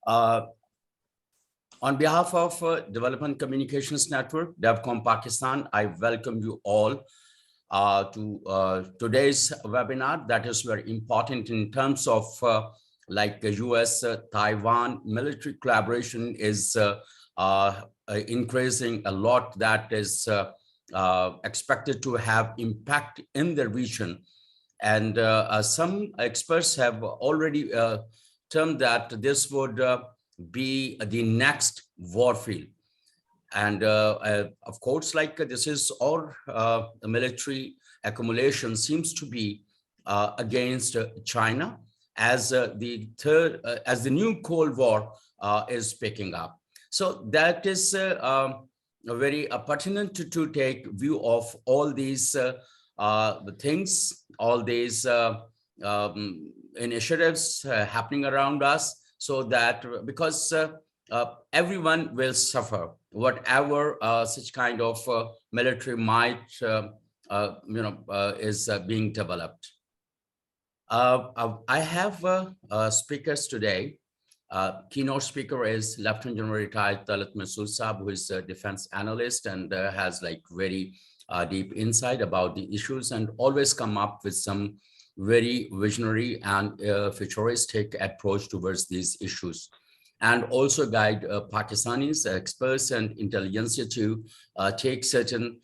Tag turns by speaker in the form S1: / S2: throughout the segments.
S1: Uh, on behalf of Development Communications Network, Devcom-Pakistan, I welcome you all to today's webinar that is very important in terms of like US-Taiwan military collaboration is increasing a lot. That is expected to have impact in the region. And some experts have already termed that this would be the next war field. And of course, like this is all military accumulation seems to be against China as the new Cold War is picking up. So that is very pertinent to take view of all these things, all these initiatives happening around us, so that because everyone will suffer whatever such kind of military might is being developed. I have speakers today. Keynote speaker is Lieutenant General retired Talat Masood, who is a defense analyst and has like very deep insight about the issues and always come up with some very visionary and futuristic approach towards these issues, and also guide Pakistanis, experts and intelligentsia to take certain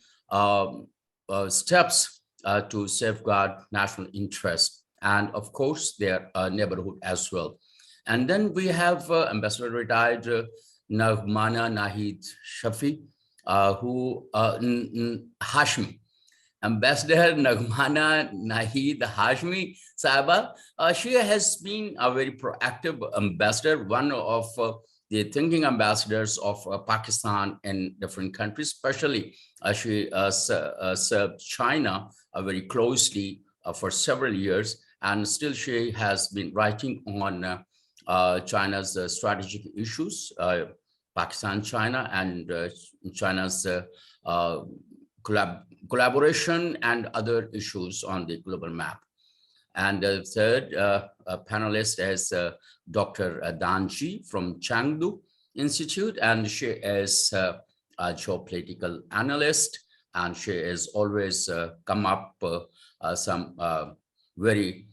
S1: steps to safeguard national interest and of course their neighborhood as well. And then we have Ambassador retired Naghmana Naheed Shafi, who Hashmi. Ambassador Naghmana Naheed Hashmi Sahaba, she has been a very proactive ambassador, one of the thinking ambassadors of Pakistan in different countries, especially she served China very closely for several years, and still she has been writing on China's strategic issues, Pakistan, China, and China's collaboration and other issues on the global map. And the third panelist is Dr. Danji from Chengdu Institute, and she is a geopolitical analyst, and she is always come up some very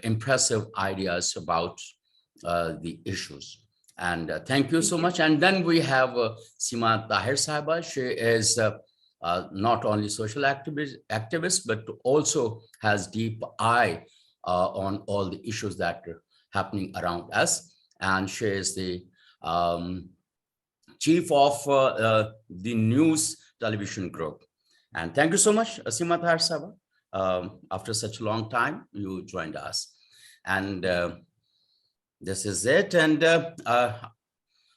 S1: impressive ideas about the issues. And thank you so much. And then we have Seema Tahir Sahaba. She is not only social activist, but also has deep eye on all the issues that are happening around us. And she is the chief of the news television group. And thank you so much, Seema Tahir Sahaba. After such a long time, you joined us. And this is it. And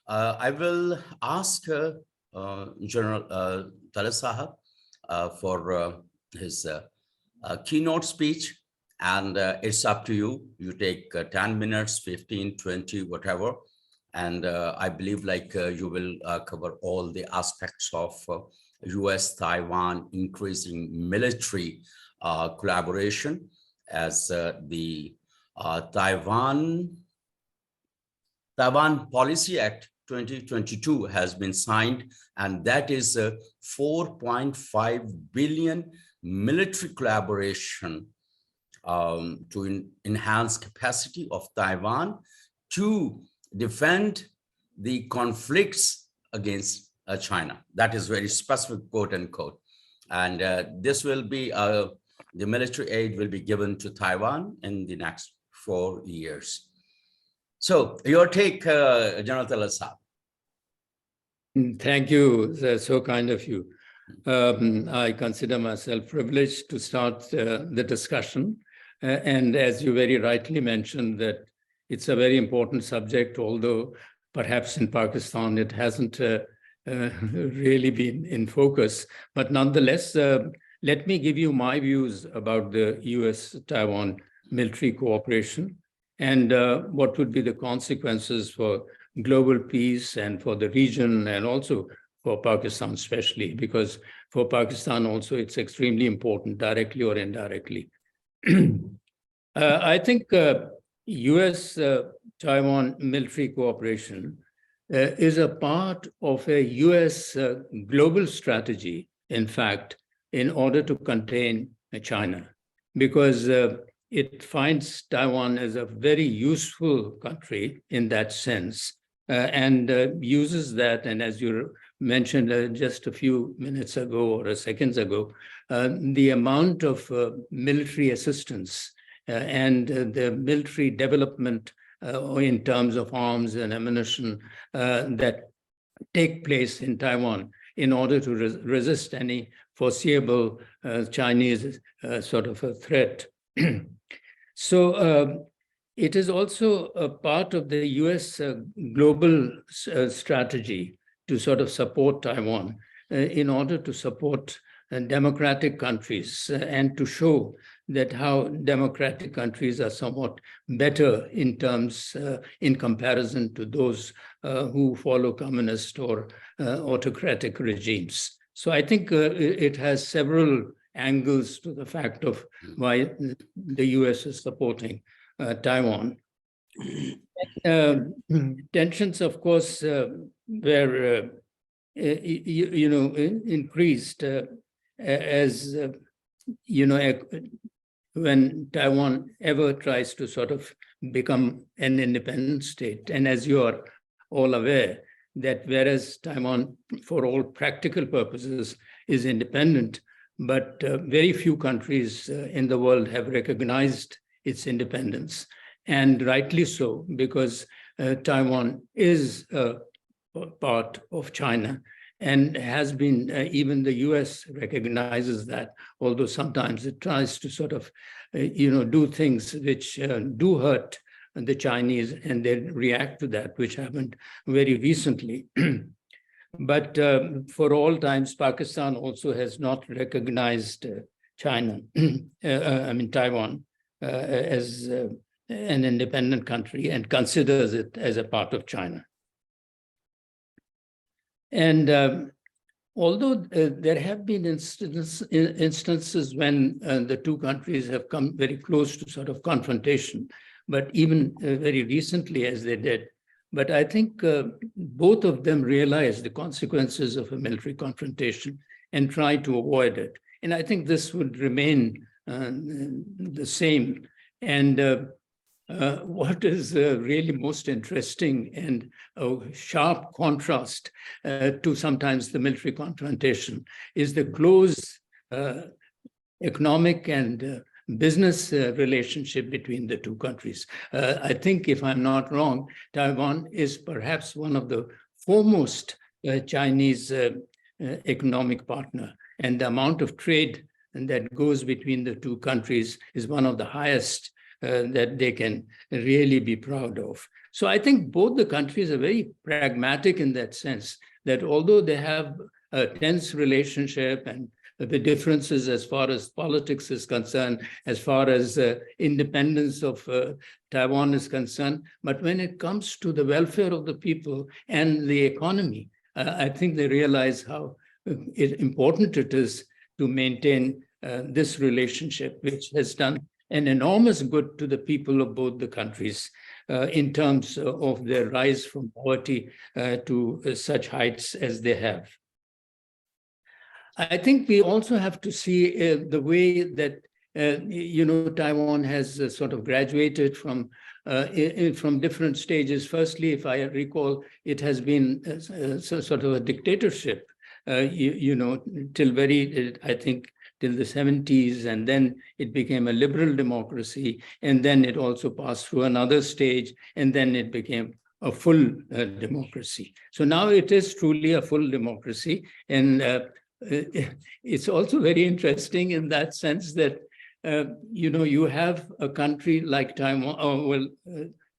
S1: I will ask General Talat Sahab for his keynote speech, and it's up to you. You take 10 minutes, 15, 20, whatever. And I believe like you will cover all the aspects of US-Taiwan increasing military collaboration, as the Taiwan Policy Act 2022 has been signed, and that is a 4.5 billion military collaboration to enhance capacity of Taiwan to defend the conflicts against China. That is very specific, quote unquote. And this will be, the military aid will be given to Taiwan in the next 4 years. So your take, General Talat Sahab.
S2: Thank you. That's so kind of you. I consider myself privileged to start the discussion. And as you very rightly mentioned, that it's a very important subject, although perhaps in Pakistan it hasn't really been in focus. But nonetheless, let me give you my views about the US-Taiwan military cooperation and what would be the consequences for global peace and for the region, and also for Pakistan especially, because for Pakistan also it's extremely important, directly or indirectly. I think US Taiwan military cooperation is a part of a US global strategy, in fact, in order to contain China, because it finds Taiwan as a very useful country in that sense, and uses that. And as you mentioned just a few minutes ago or seconds ago, the amount of military assistance and the military development in terms of arms and ammunition that take place in Taiwan in order to resist any foreseeable Chinese sort of a threat. So it is also a part of the US global strategy to sort of support Taiwan in order to support democratic countries and to show that how democratic countries are somewhat better in terms, in comparison to those who follow communist or autocratic regimes. So I think it has several angles to the fact of why the US is supporting Taiwan. Tensions, of course, were increased as when Taiwan ever tries to sort of become an independent state. And as you are all aware, that whereas Taiwan, for all practical purposes, is independent, but very few countries in the world have recognized its independence. And rightly so, because Taiwan is a part of China and has been, even the US recognizes that, although sometimes it tries to sort of, do things which do hurt the Chinese, and they react to that, which happened very recently. But for all times, Pakistan also has not recognized Taiwan as an independent country and considers it as a part of China. And although there have been instances when the two countries have come very close to sort of confrontation, but even very recently as they did, but I think both of them realized the consequences of a military confrontation and try to avoid it. And I think this would remain the same. And what is really most interesting and a sharp contrast to sometimes the military confrontation is the close economic and business relationship between the two countries. I think, if I'm not wrong, Taiwan is perhaps one of the foremost Chinese economic partner, and the amount of trade that goes between the two countries is one of the highest that they can really be proud of. So I think both the countries are very pragmatic in that sense, that although they have a tense relationship and the differences as far as politics is concerned, as far as independence of Taiwan is concerned, but when it comes to the welfare of the people and the economy, I think they realize how important it is to maintain this relationship, which has done an enormous good to the people of both the countries in terms of their rise from poverty to such heights as they have. I think we also have to see the way that Taiwan has sort of graduated from different stages. Firstly, if I recall, it has been sort of a dictatorship, till I think, till the 70s, and then it became a liberal democracy, and then it also passed through another stage, and then it became a full democracy. So now it is truly a full democracy, and it's also very interesting in that sense that you have a country like Taiwan,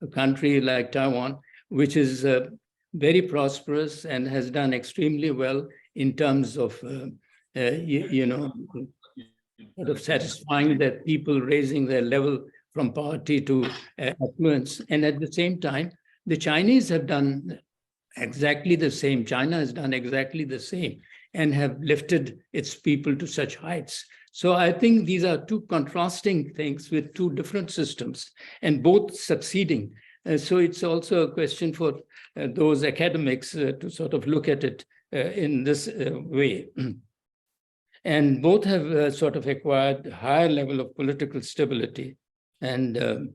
S2: a country like Taiwan, which is very prosperous and has done extremely well in terms of sort of satisfying their people, raising their level from poverty to affluence. And at the same time, the Chinese have done exactly the same. China has done exactly the same and have lifted its people to such heights. So I think these are two contrasting things with two different systems, and both succeeding So it's also a question for those academics to sort of look at it in this way. And both have sort of acquired a higher level of political stability. And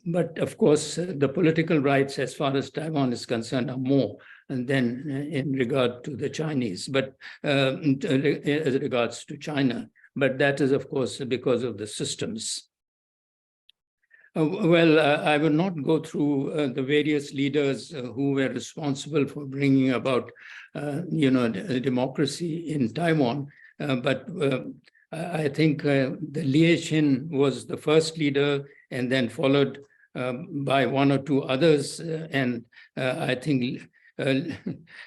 S2: but of course, the political rights as far as Taiwan is concerned are more than in regard to the Chinese, but as regards to China. But that is, of course, because of the systems. I will not go through the various leaders who were responsible for bringing about, democracy in Taiwan. But I think the Lie Xin was the first leader, and then followed by one or two others. And I think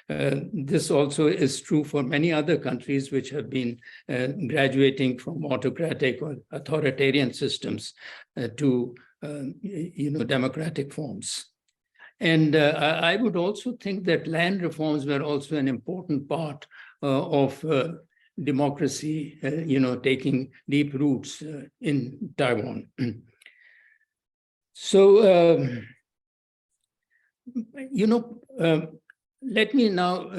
S2: this also is true for many other countries which have been graduating from autocratic or authoritarian systems to democratic forms. And I would also think that land reforms were also an important part of democracy, taking deep roots in Taiwan. So, let me now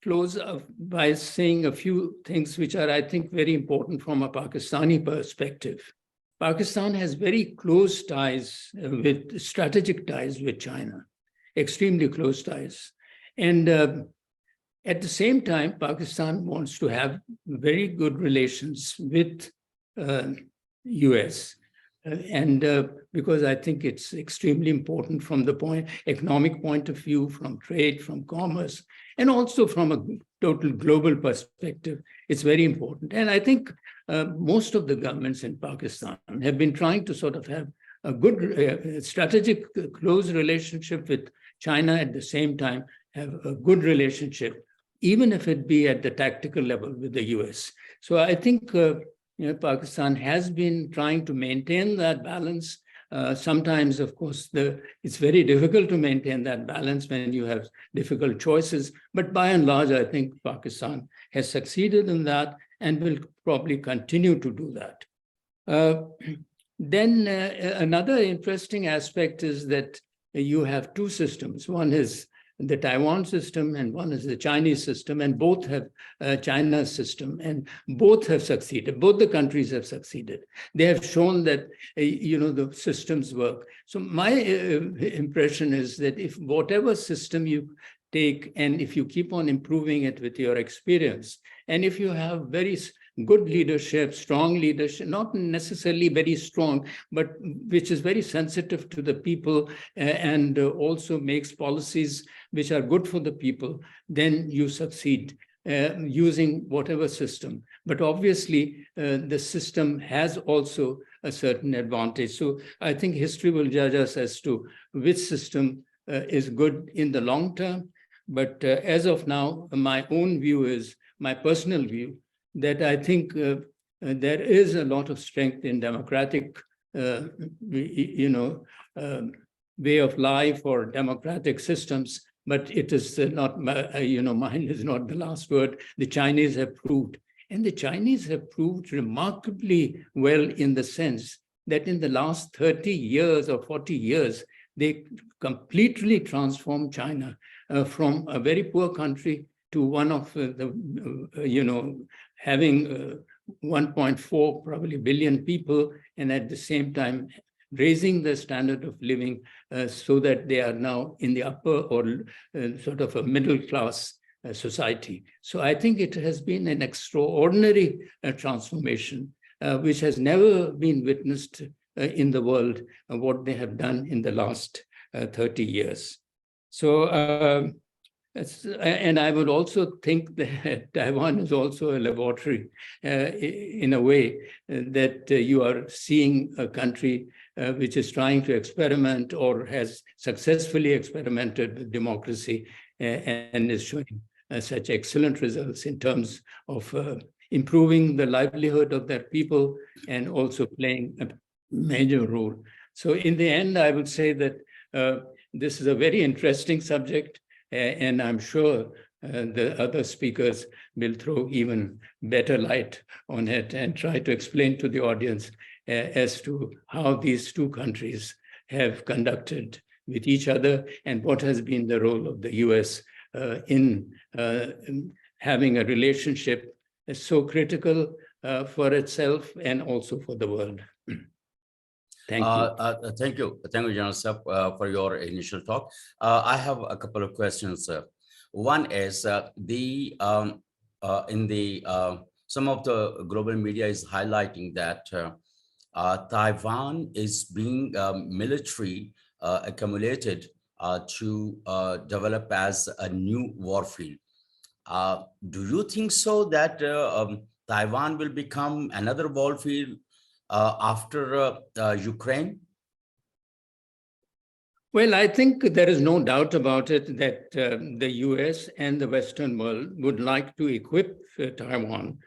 S2: close by saying a few things which are, I think, very important from a Pakistani perspective. Pakistan has very close ties strategic ties with China, extremely close ties. And at the same time, Pakistan wants to have very good relations with US. Because I think it's extremely important from the economic point of view, from trade, from commerce, and also from a total global perspective, it's very important. And I think most of the governments in Pakistan have been trying to sort of have a good strategic close relationship with China, at the same time have a good relationship, even if it be at the tactical level with the US. So I think Pakistan has been trying to maintain that balance. Sometimes, of course, it's very difficult to maintain that balance when you have difficult choices. But by and large, I think Pakistan has succeeded in that and will probably continue to do that. Then another interesting aspect is that you have two systems. One is the Taiwan system and one is the Chinese system, and both have China's system, and both have succeeded. Both the countries have succeeded. They have shown that, the systems work. So my impression is that if whatever system you take, and if you keep on improving it with your experience, and if you have very good leadership, strong leadership, not necessarily very strong, but which is very sensitive to the people and also makes policies which are good for the people, then you succeed using whatever system. But obviously, the system has also a certain advantage. So I think history will judge us as to which system is good in the long term. But as of now, my own view is, my personal view, that I think there is a lot of strength in democratic, way of life or democratic systems, but it is not, mine is not the last word. The Chinese have proved, and the Chinese have proved remarkably well in the sense that in the last 30 years or 40 years, they completely transformed China from a very poor country to one of having 1.4 probably billion people, and at the same time raising the standard of living so that they are now in the upper or sort of a middle class society. So I think it has been an extraordinary transformation, which has never been witnessed in the world, what they have done in the last 30 years. So, and I would also think that Taiwan is also a laboratory in a way that you are seeing a country which is trying to experiment or has successfully experimented with democracy and is showing such excellent results in terms of improving the livelihood of their people and also playing a major role. So in the end, I would say that this is a very interesting subject. And I'm sure the other speakers will throw even better light on it and try to explain to the audience as to how these two countries have conducted with each other, and what has been the role of the US in having a relationship so critical for itself and also for the world. Thank you.
S1: Thank you, General Sir, for your initial talk. I have a couple of questions. One is some of the global media is highlighting that Taiwan is being military accumulated to develop as a new warfield. Do you think so that Taiwan will become another warfield after Ukraine?
S2: Well, I think there is no doubt about it that the US and the Western world would like to equip Taiwan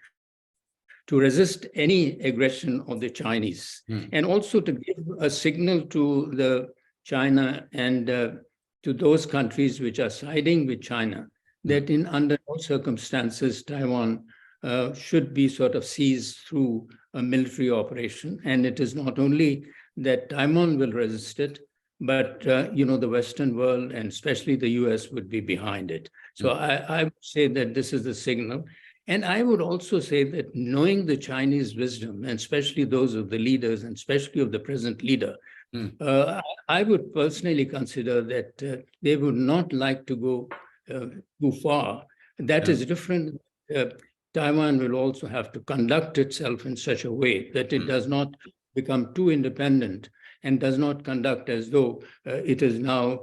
S2: to resist any aggression of the Chinese, and also to give a signal to the China and to those countries which are siding with China that in under no circumstances Taiwan should be sort of seized through a military operation. And it is not only that Taiwan will resist it, but the Western world and especially the US would be behind it. So I would say that this is the signal. And I would also say that knowing the Chinese wisdom, and especially those of the leaders, and especially of the present leader, I would personally consider that they would not like to go too far. That is different. Taiwan will also have to conduct itself in such a way that it does not become too independent and does not conduct as though it is now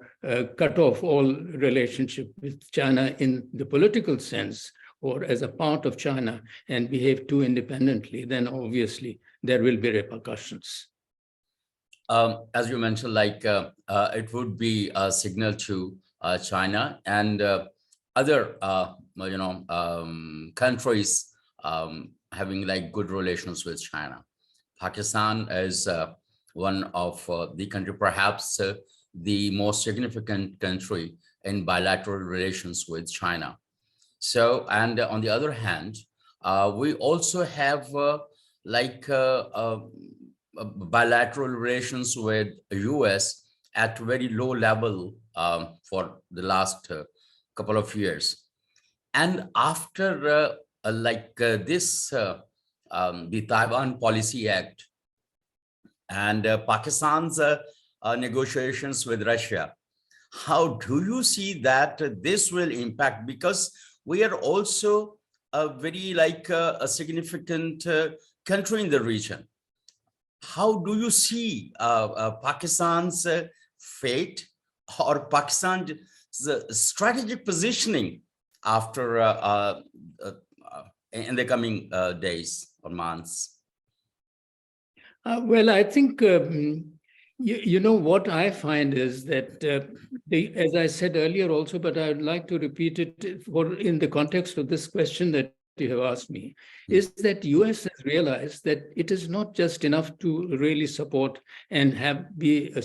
S2: cut off all relationship with China in the political sense, or as a part of China, and behave too independently. Then obviously there will be repercussions.
S1: As you mentioned, it would be a signal to China and other countries having good relations with China. Pakistan is one of the country, perhaps the most significant country in bilateral relations with China. So, and on the other hand, we also have bilateral relations with the US at very low level for the last couple of years. And after the Taiwan Policy Act and Pakistan's negotiations with Russia, how do you see that this will impact? Because we are also a very a significant country in the region. How do you see Pakistan's fate or Pakistan's strategic positioning after in the coming days or months?
S2: Well, I think what I find is that, as I said earlier also, but I would like to repeat it in the context of this question that you have asked me, is that US has realized that it is not just enough to really support and have India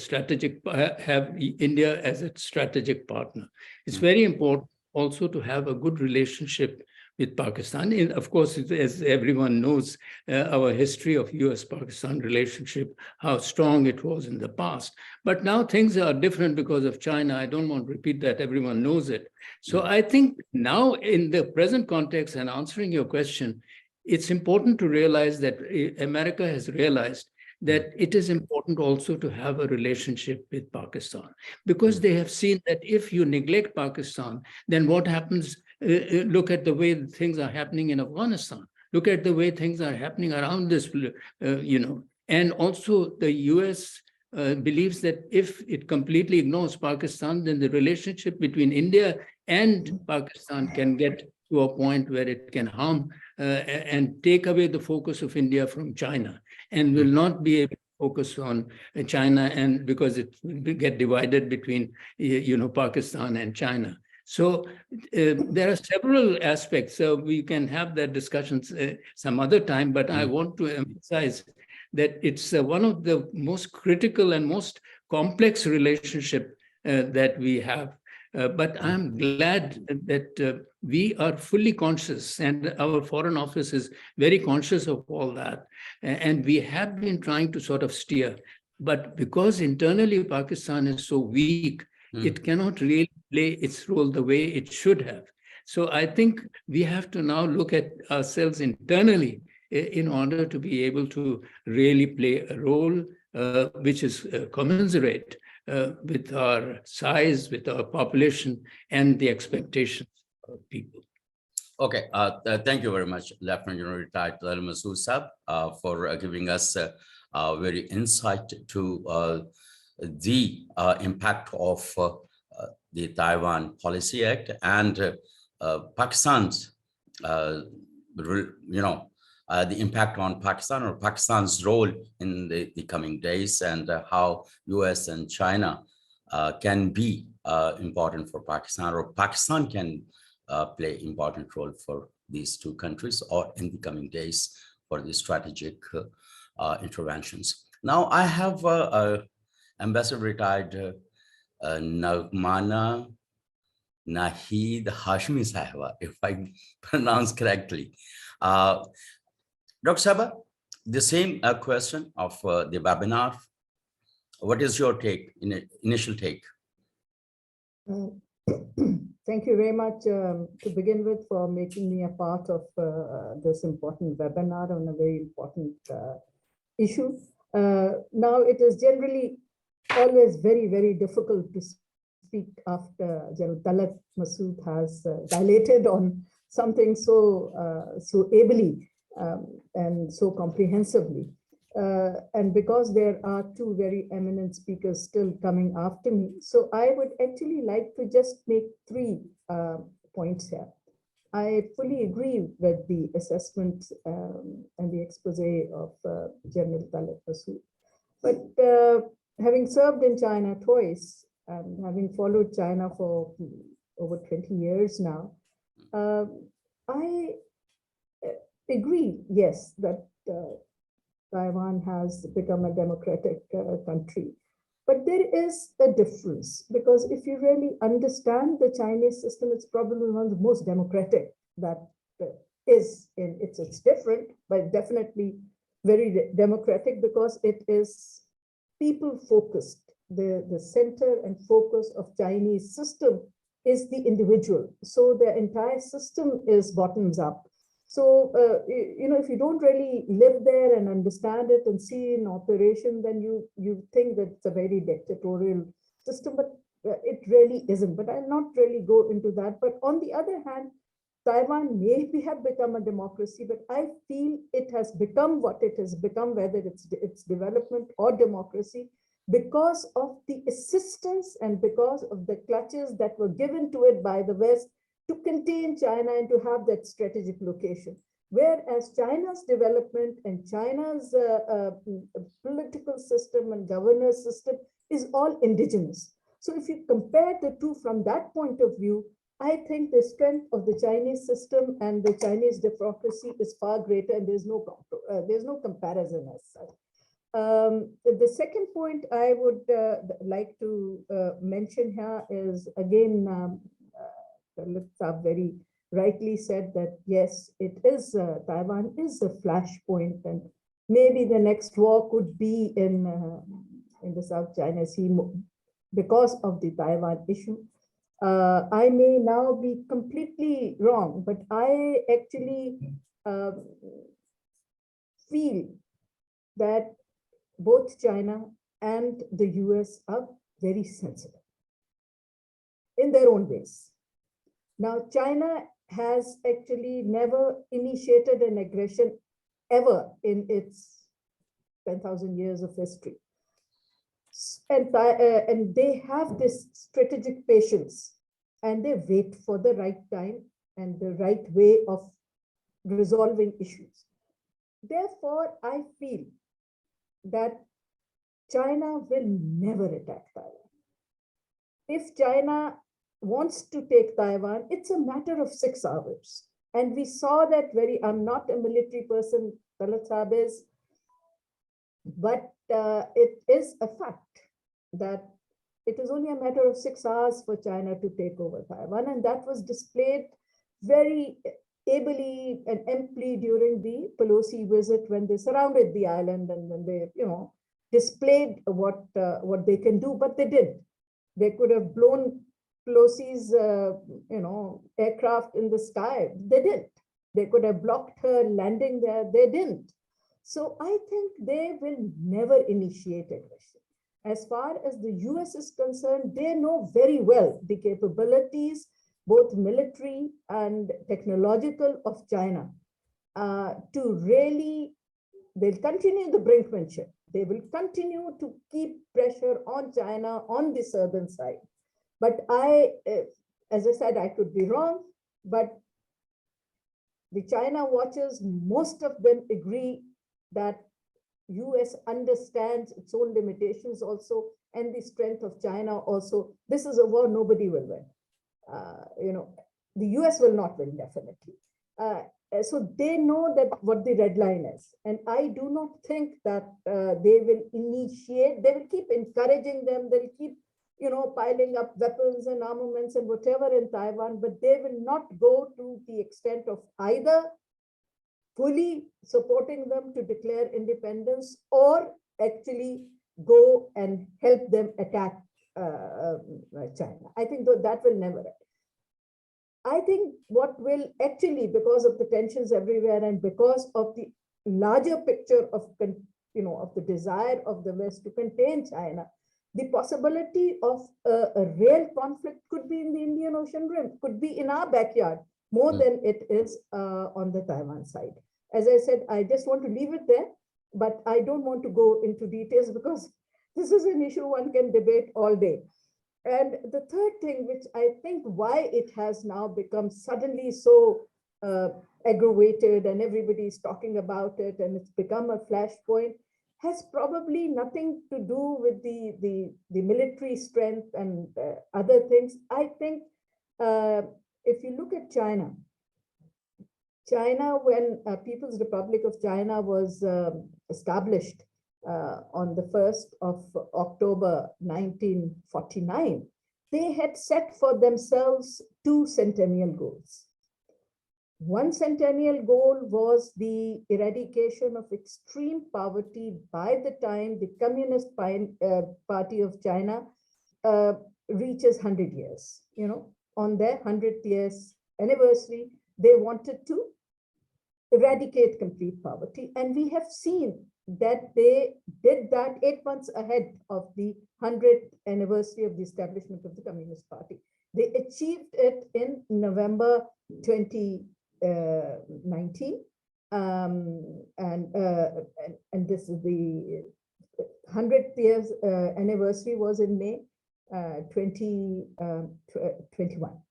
S2: as a strategic partner. It's very important also to have a good relationship with Pakistan. And of course, as everyone knows, our history of US-Pakistan relationship, how strong it was in the past. But now things are different because of China. I don't want to repeat that. Everyone knows it. So I think now in the present context, and answering your question, it's important to realize that America has realized that it is important also to have a relationship with Pakistan, because they have seen that if you neglect Pakistan, then what happens? Look at the way things are happening in Afghanistan. Look at the way things are happening around this, And also the US believes that if it completely ignores Pakistan, then the relationship between India and Pakistan can get to a point where it can harm and take away the focus of India from China, and will not be able to focus on China, and because it will get divided between Pakistan and China. So there are several aspects. So we can have that discussions some other time, but I want to emphasize that it's one of the most critical and most complex relationship that we have. But I'm glad that we are fully conscious, and our Foreign Office is very conscious of all that. And we have been trying to sort of steer. But because internally Pakistan is so weak, it cannot really play its role the way it should have. So I think we have to now look at ourselves internally in order to be able to really play a role which is commensurate with our size, with our population, and the expectations of people.
S1: Okay, thank you very much, Lieutenant General Retired Masood Saab, for giving us very insight to the impact of the Taiwan Policy Act and Pakistan's, the impact on Pakistan or Pakistan's role in the coming days, and how US and China can be important for Pakistan, or Pakistan can play important role for these two countries or in the coming days for the strategic interventions. Now I have Ambassador Retired Naghmana Naheed Hashmi Sahiba, if I pronounce correctly. Dr. Sahiba, the same question of the webinar. What is your take, initial take?
S3: Thank you very much to begin with for making me a part of this important webinar on a very important issue. Now, it is generally always very, very difficult to speak after General Talat Masood has dilated on something so ably and so comprehensively. And because there are two very eminent speakers still coming after me, so I would actually like to just make three points here. I fully agree with the assessment and the expose of General Talat Masood. But having served in China twice and having followed China for over 20 years now, I agree, yes, that Taiwan has become a democratic country. But there is a difference, because if you really understand the Chinese system, it's probably one of the most democratic that is in it's different, but definitely very democratic, because it is people focused. The center and focus of Chinese system is the individual. So the entire system is bottoms up. So, if you don't really live there and understand it and see in operation, then you think that it's a very dictatorial system, but it really isn't. But I'll not really go into that. But on the other hand, Taiwan maybe have become a democracy, but I feel it has become what it has become, whether it's development or democracy, because of the assistance and because of the clutches that were given to it by the West to contain China and to have that strategic location. Whereas China's development and China's political system and governance system is all indigenous. So if you compare the two from that point of view, I think the strength of the Chinese system and the Chinese democracy is far greater, and there's no comparison as such. The second point I would like to mention here is, again, Talat very rightly said that yes, it is Taiwan is a flashpoint, and maybe the next war could be in the South China Sea because of the Taiwan issue. I may now be completely wrong, but I actually feel that both China and the US are very sensitive in their own ways. Now, China has actually never initiated an aggression ever in its 10,000 years of history. And they have this strategic patience, and they wait for the right time and the right way of resolving issues. Therefore, I feel that China will never attack Taiwan. If China wants to take Taiwan, it's a matter of 6 hours. And we saw that I'm not a military person, Talat Saab is, but it is a fact that it is only a matter of 6 hours for China to take over Taiwan. And that was displayed very ably and amply during the Pelosi visit, when they surrounded the island and when they, displayed what they can do, but they didn't. They could have blown Pelosi's, aircraft in the sky. They didn't. They could have blocked her landing there. They didn't. So I think they will never initiate aggression. As far as the US is concerned, they know very well the capabilities, both military and technological, of China. To really, they'll continue the brinkmanship. They will continue to keep pressure on China on the southern side. But as I said, I could be wrong, but the China watchers, most of them agree that US understands its own limitations also, and the strength of China also. This is a war nobody will win. The US will not win, definitely. So they know that what the red line is. And I do not think that they will initiate, they will keep encouraging them, they'll keep piling up weapons and armaments and whatever in Taiwan, but they will not go to the extent of either fully supporting them to declare independence or actually go and help them attack China. I think that will never happen. I think what will actually, because of the tensions everywhere and because of the larger picture of the desire of the West to contain China, the possibility of a real conflict could be in the Indian Ocean rim, could be in our backyard more than it is on the Taiwan side. As I said, I just want to leave it there, but I don't want to go into details because this is an issue one can debate all day. And the third thing, which I think why it has now become suddenly so aggravated and everybody's talking about it and it's become a flashpoint, has probably nothing to do with the military strength and other things. I think if you look at China, when People's Republic of China was established on the 1st of October 1949, they had set for themselves 2 centennial goals. One centennial goal was the eradication of extreme poverty by the time the Communist Party of China reaches 100 years. On their 100th years anniversary, they wanted to eradicate complete poverty. And we have seen that they did that 8 months ahead of the 100th anniversary of the establishment of the Communist Party. They achieved it in November 2019. And this is the 100th years anniversary was in May 2021.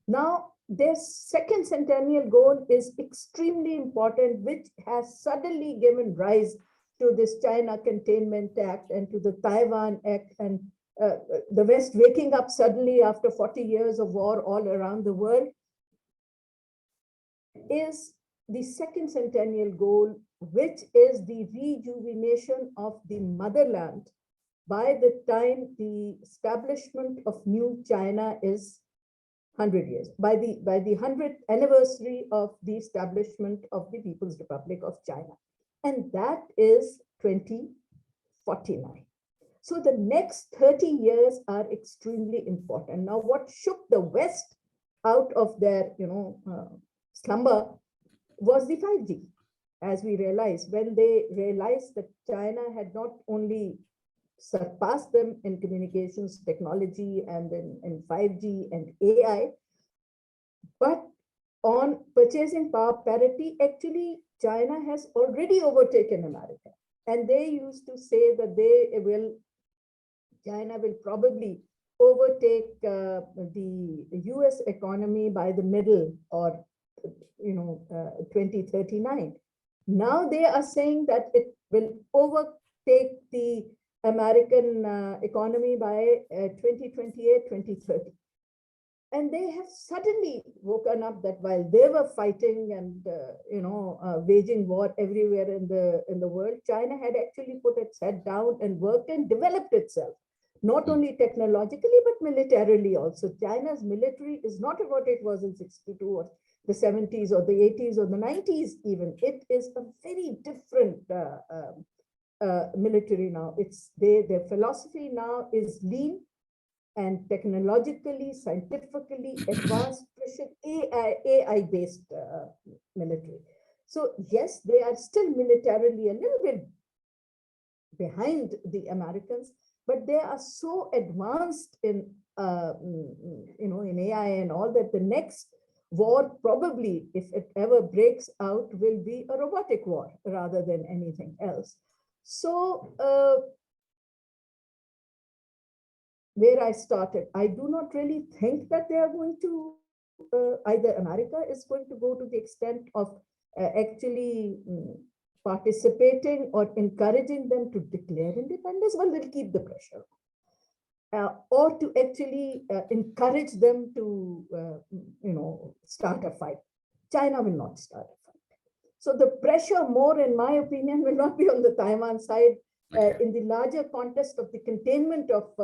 S3: Now, their second centennial goal is extremely important, which has suddenly given rise to this China Containment Act and to the Taiwan Act, and the West waking up suddenly after 40 years of war all around the world, is the second centennial goal, which is the rejuvenation of the motherland by the time the establishment of new China is 100 years, by the 100th anniversary of the establishment of the People's Republic of China. And that is 2049. So the next 30 years are extremely important. Now, what shook the West out of their slumber was the 5G. As we realized, when they realized that China had not only surpassed them in communications technology and in 5G and AI, but on purchasing power parity, actually China has already overtaken America. And they used to say that China will probably overtake the US economy by the middle or 2039. Now they are saying that it will overtake the American economy by 2028, 2030. And they have suddenly woken up that while they were fighting and waging war everywhere in the world, China had actually put its head down and worked and developed itself, not only technologically but militarily also. China's military is not what it was in 62 or the 70s or the 80s or the 90s even. It is a very different military now. It's their philosophy now is lean and technologically, scientifically advanced, AI-based military. So yes, they are still militarily a little bit behind the Americans, but they are so advanced in in AI and all that the next war probably, if it ever breaks out, will be a robotic war rather than anything else. So where I started, I do not really think that they are going to, either America is going to go to the extent of actually participating or encouraging them to declare independence. Well, they'll keep the pressure. Or to actually encourage them to, start a fight. China will not start a fight. So the pressure more, in my opinion, will not be on the Taiwan side. In the larger context of the containment of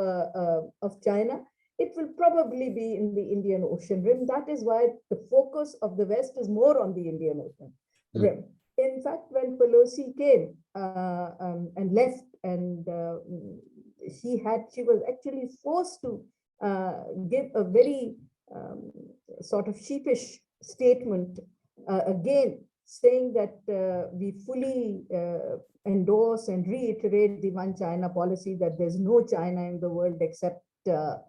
S3: China, it will probably be in the Indian Ocean Rim. That is why the focus of the West is more on the Indian Ocean Rim. In fact, when Pelosi came and left, and she was actually forced to give a very sort of sheepish statement, again, saying that we fully endorse and reiterate the one China policy, that there's no China in the world except the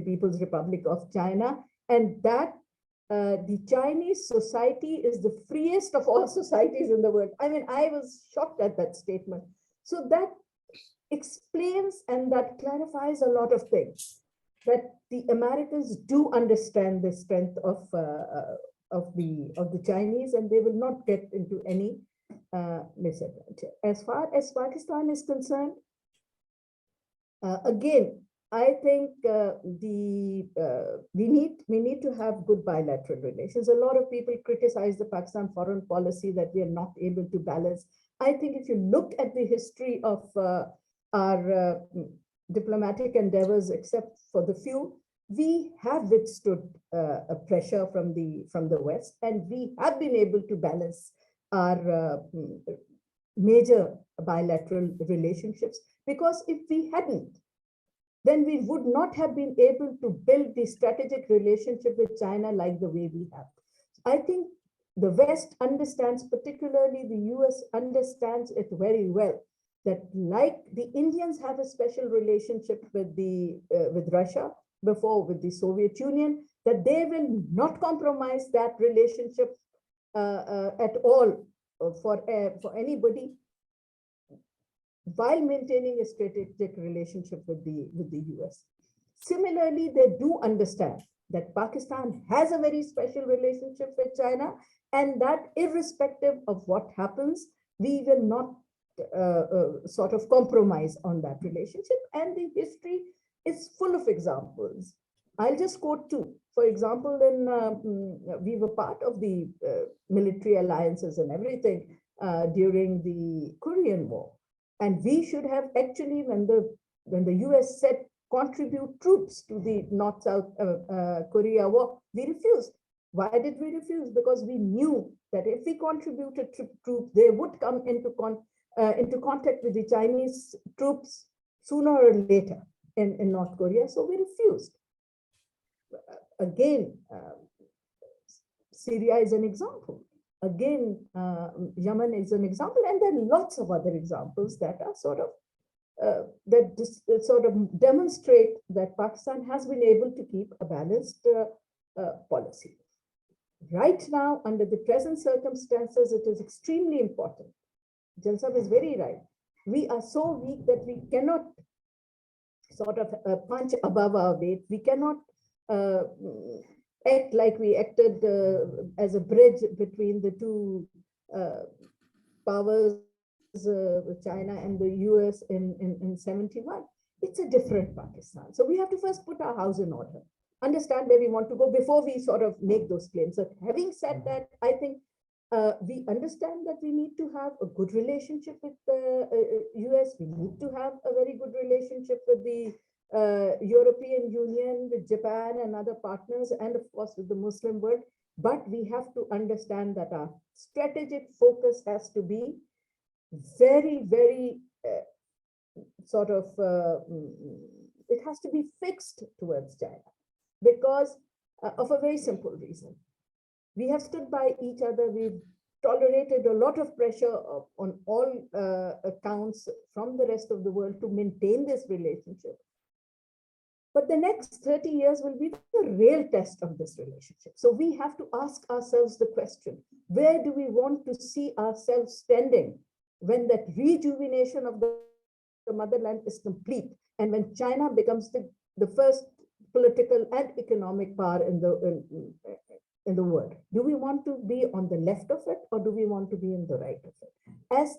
S3: People's Republic of China, and that the Chinese society is the freest of all societies in the world. I mean, I was shocked at that statement. So that explains and that clarifies a lot of things, that the Americans do understand the strength of the Chinese, and they will not get into any misadventure. As far as Pakistan is concerned, again, I think we need to have good bilateral relations. A lot of people criticize the Pakistan foreign policy that we are not able to balance. I think if you look at the history of our diplomatic endeavors, except for the few, we have withstood a pressure from the West, and we have been able to balance our major bilateral relationships. Because if we hadn't, then we would not have been able to build the strategic relationship with China like the way we have. I think the West understands, particularly the US understands it very well, that like the Indians have a special relationship with Russia, before with the Soviet Union, that they will not compromise that relationship at all for anybody, while maintaining a strategic relationship with the US. Similarly, they do understand that Pakistan has a very special relationship with China, and that irrespective of what happens, we will not sort of compromise on that relationship. And the history is full of examples. I'll just quote two. For example, we were part of the military alliances and everything during the Korean War. And we should have actually, when the US said contribute troops to the North-South Korea war, we refused. Why did we refuse? Because we knew that if we contributed troops, they would come into contact with the Chinese troops sooner or later in North Korea. So we refused. Again, Syria is an example. Again, Yemen is an example, and there are lots of other examples that are sort of demonstrate that Pakistan has been able to keep a balanced policy. Right now, under the present circumstances, it is extremely important. Jalsab is very right. We are so weak that we cannot sort of punch above our weight. We cannot act like we acted as a bridge between the two powers, China and the US in 71. It's a different Pakistan. So we have to first put our house in order, understand where we want to go before we sort of make those claims. So having said that, I think we understand that we need to have a good relationship with the US. We need to have a very good relationship with the European Union, with Japan and other partners, and of course with the Muslim world. But we have to understand that our strategic focus has to be very, very sort of, it has to be fixed towards China because of a very simple reason. We have stood by each other. We've tolerated a lot of pressure on all accounts from the rest of the world to maintain this relationship. But the next 30 years will be the real test of this relationship. So we have to ask ourselves the question, where do we want to see ourselves standing when that rejuvenation of the motherland is complete and when China becomes the first political and economic power in the world? Do we want to be on the left of it or do we want to be in the right of it? As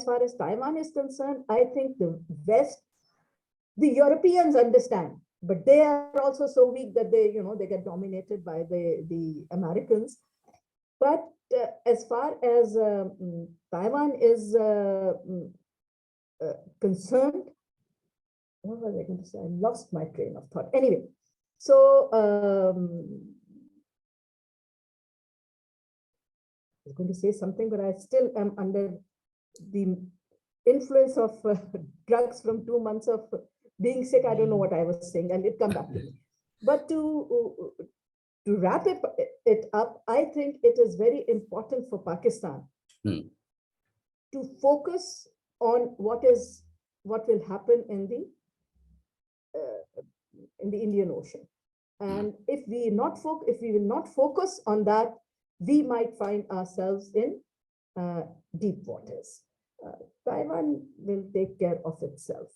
S3: far as Taiwan is concerned, I think the West, the Europeans understand, but they are also so weak that they get dominated by the Americans. But as far as Taiwan is concerned, what was I going to say? I lost my train of thought. Anyway, so I was going to say something, but I still am under the influence of drugs from 2 months of being sick. I don't know what I was saying, and it come back to me. But to wrap it up, I think it is very important for Pakistan to focus on what will happen in the Indian Ocean. And if we will not focus on that, we might find ourselves in deep waters. Taiwan will take care of itself.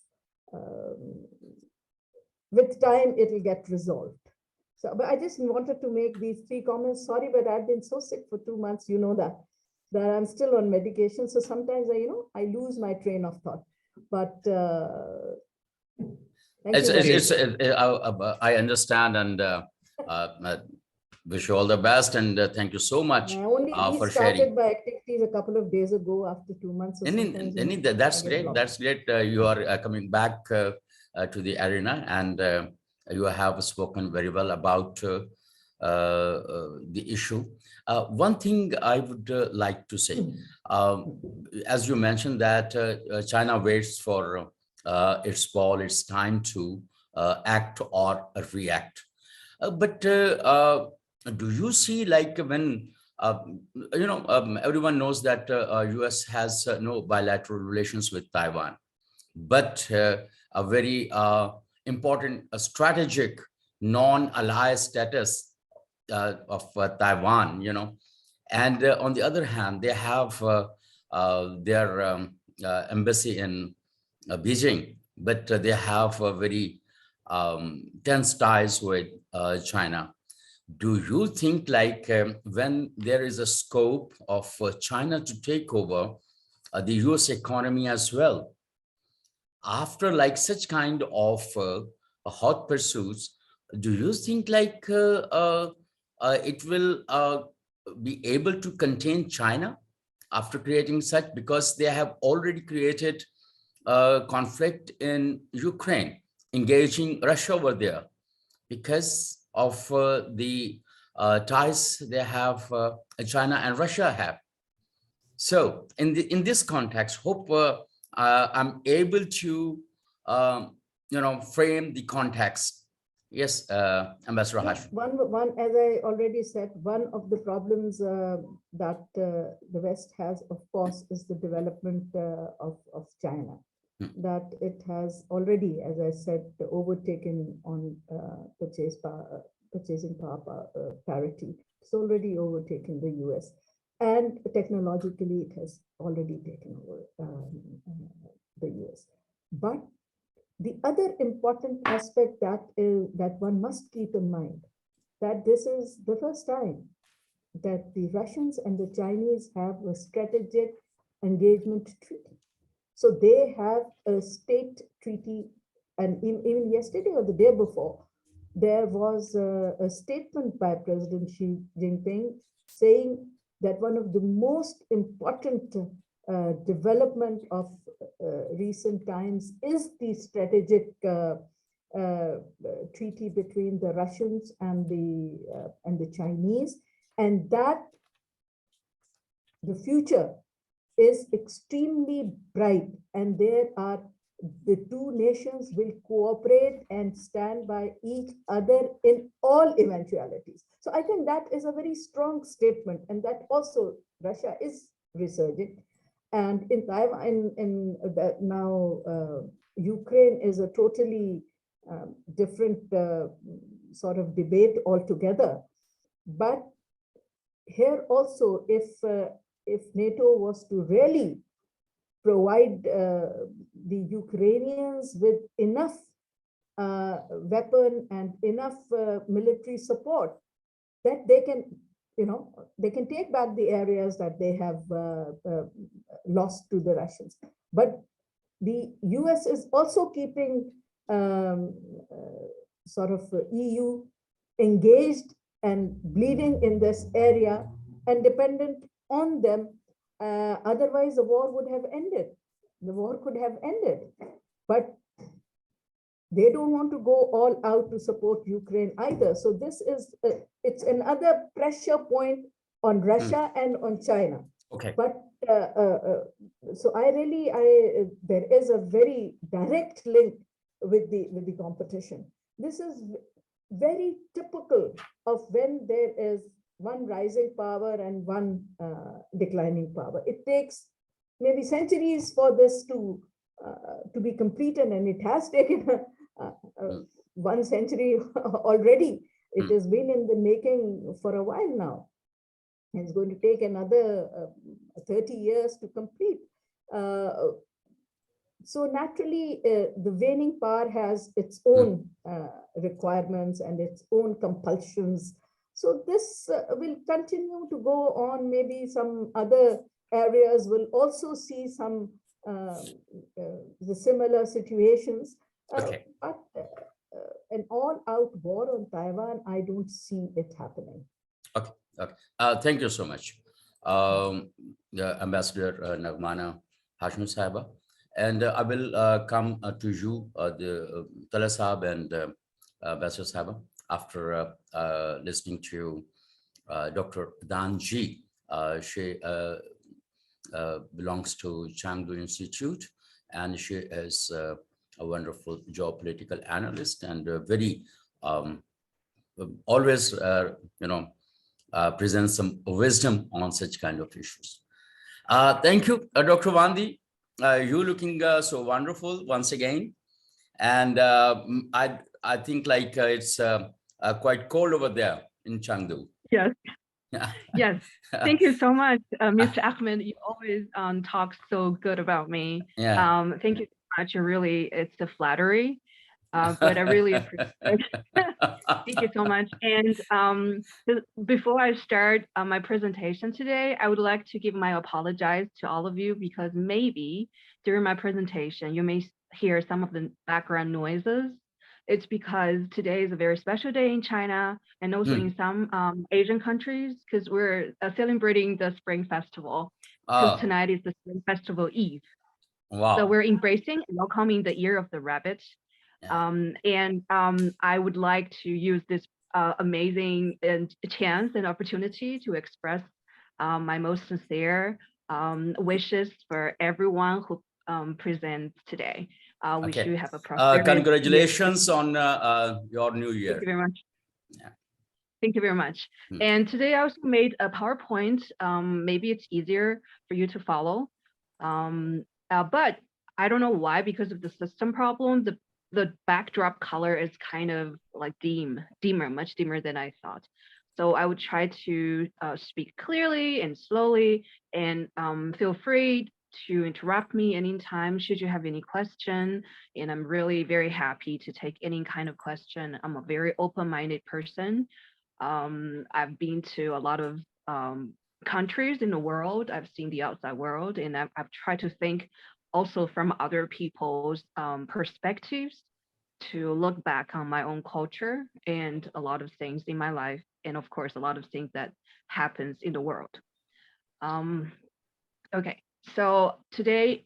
S3: With time, it will get resolved. So, but I just wanted to make these 3 comments. Sorry, but I've been so sick for 2 months. You know that I'm still on medication. So sometimes I lose my train of thought. But
S1: I understand and wish you all the best, and thank you so much for sharing.
S3: Started my activities a couple of days ago after 2 months.
S1: That's great. That's great. You are coming back to the arena, and you have spoken very well about the issue. One thing I would like to say, as you mentioned that China waits for its ball, it's time to act or react. But do you see, like, when everyone knows that US has no bilateral relations with Taiwan, but a very important strategic non-ally status of Taiwan, and on the other hand, they have their embassy in Beijing, but they have a very tense ties with China. Do you think, like, when there is a scope of China to take over the US economy as well, after like such kind of hot pursuits, do you think like it will be able to contain China after creating such, because they have already created conflict in Ukraine, engaging Russia over there because of the ties they have, China and Russia have. So in this context, hope I'm able to frame the context. Yes, Ambassador Hashmi.
S3: One, as I already said, one of the problems that the West has, of course, is the development of China. That it has already, as I said, overtaken on purchasing power parity. It's already overtaken the US, and technologically it has already taken over the US. But the other important aspect that one must keep in mind, that this is the first time that the Russians and the Chinese have a strategic engagement treaty. So they have a state treaty, and even yesterday or the day before, there was a statement by President Xi Jinping saying that one of the most important development of recent times is the strategic treaty between the Russians and the Chinese, and that the future is extremely bright, and there are the two nations will cooperate and stand by each other in all eventualities. So I think that is a very strong statement, and that also Russia is resurging. And in Taiwan, now Ukraine is a totally different sort of debate altogether. But here also, if NATO was to really provide the Ukrainians with enough weapon and enough military support, that they can, they can take back the areas that they have lost to the Russians. But the US is also keeping sort of EU engaged and bleeding in this area and dependent on them. Otherwise, the war would have ended. The war could have ended. But they don't want to go all out to support Ukraine either. So this is, it's another pressure point on Russia and on China.
S1: Okay.
S3: But so there is a very direct link with the competition. This is very typical of when there is one rising power and one declining power. It takes maybe centuries for this to be completed, and it has taken 1 century already. It has been in the making for a while now. It's going to take another 30 years to complete. So naturally, the waning power has its own requirements and its own compulsions. So this will continue to go on. Maybe some other areas will also see some the similar situations.
S1: Okay.
S3: But an all-out war on Taiwan, I don't see it happening.
S1: Okay. Okay. Thank you so much, Ambassador Naghmana Hashmi Sahaba. And I will come to you, the Talat Sahab and Ambassador Sahaba, after listening to Dr. Danji. She belongs to Chengdu Institute, and she is a wonderful geopolitical analyst and very always, presents some wisdom on such kind of issues. Thank you, Dr. Wandi. You looking so wonderful once again, and I think like it's quite cold over there in Chengdu.
S4: Yes. Yes. Thank you so much, Mr. Ahmed. You always talk so good about me.
S1: Yeah.
S4: Thank you so much. It's a flattery, but I really appreciate it. Thank you so much. And before I start my presentation today, I would like to give my apologies to all of you, because maybe during my presentation, you may hear some of the background noises. It's because today is a very special day in China and also in some Asian countries, because we're celebrating the Spring Festival. Because tonight is the Spring Festival Eve.
S1: Wow.
S4: So we're embracing and welcoming the Year of the Rabbit. Yeah. I would like to use this amazing chance and opportunity to express my most sincere wishes for everyone who presents today. We should have a prosperous
S1: congratulations on your new year.
S4: Thank you very much. Yeah. Thank you very much. And today I also made a PowerPoint. Maybe it's easier for you to follow. But I don't know why, because of the system problem, the backdrop color is kind of like dimmer, much dimmer than I thought. So I would try to speak clearly and slowly, and feel free to interrupt me anytime should you have any question. And I'm really very happy to take any kind of question. I'm a very open-minded person. I've been to a lot of countries in the world. I've seen the outside world, and I've tried to think also from other people's perspectives, to look back on my own culture and a lot of things in my life, and of course a lot of things that happens in the world. Okay, so today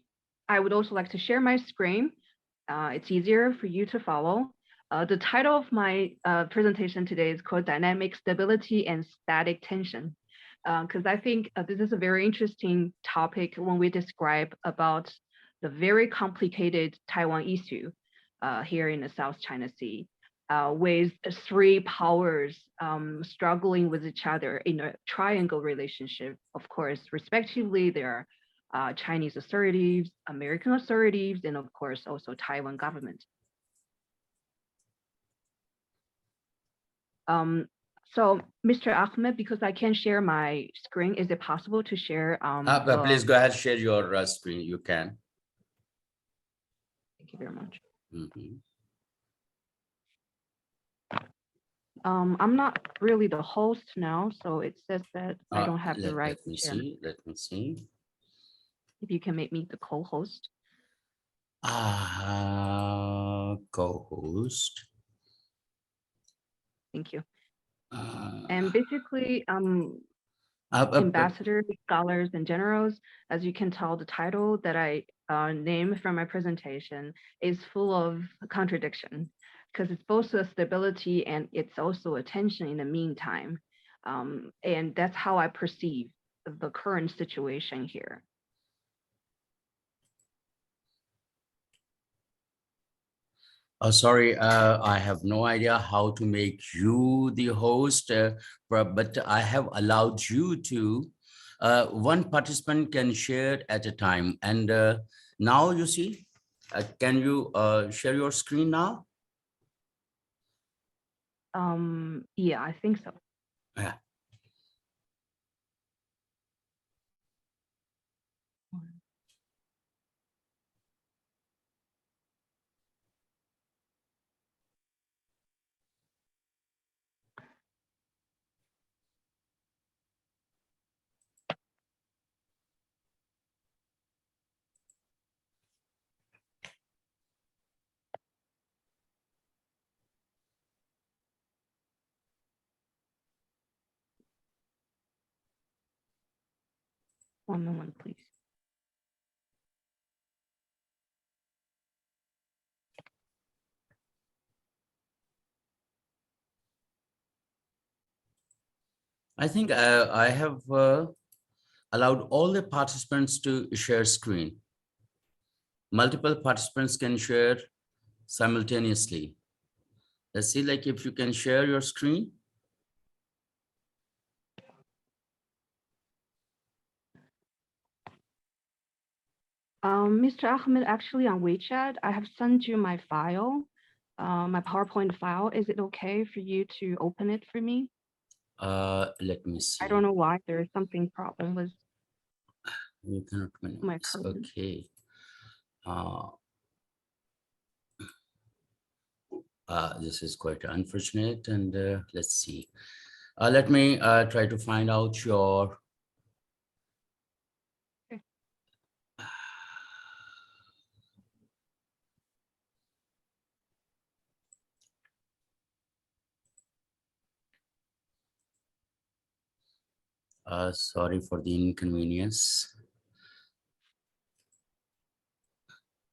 S4: I would also like to share my screen. It's easier for you to follow. The title of my presentation today is called Dynamic Stability and Static Tension. because I think this is a very interesting topic when we describe about the very complicated Taiwan issue here in the South China Sea, with three powers struggling with each other in a triangle relationship. Of course, respectively, there are Chinese authorities, American authorities, and of course also Taiwan government. So, Mr. Ahmed, because I can't share my screen, is it possible to share?
S1: Please go ahead, share your screen. You can.
S4: Thank you very much.
S1: Mm-hmm.
S4: I'm not really the host now, so it says that I don't have the right.
S1: Let me see. Let me see.
S4: If you can make me the co-host.
S1: Co-host.
S4: Thank you. And basically, ambassadors, scholars, and generals, as you can tell, the title that I named from my presentation is full of contradiction, because it's both a stability and it's also a tension in the meantime. And that's how I perceive the current situation here.
S1: Sorry, I have no idea how to make you the host, but I have allowed you to, one participant can share at a time. And now you see, can you share your screen now?
S4: Yeah, I think so.
S1: Yeah.
S4: One moment, please.
S1: I think I have allowed all the participants to share screen. Multiple participants can share simultaneously. Let's see, like if you can share your screen.
S4: Mr. Ahmed, actually on WeChat, I have sent you my file, my PowerPoint file. Is it okay for you to open it for me?
S1: Let me see.
S4: I don't know why there is something problem with
S1: You cannot
S4: my current.
S1: Okay. This is quite unfortunate, and let's see. Let me try to find out your. Sorry for the inconvenience.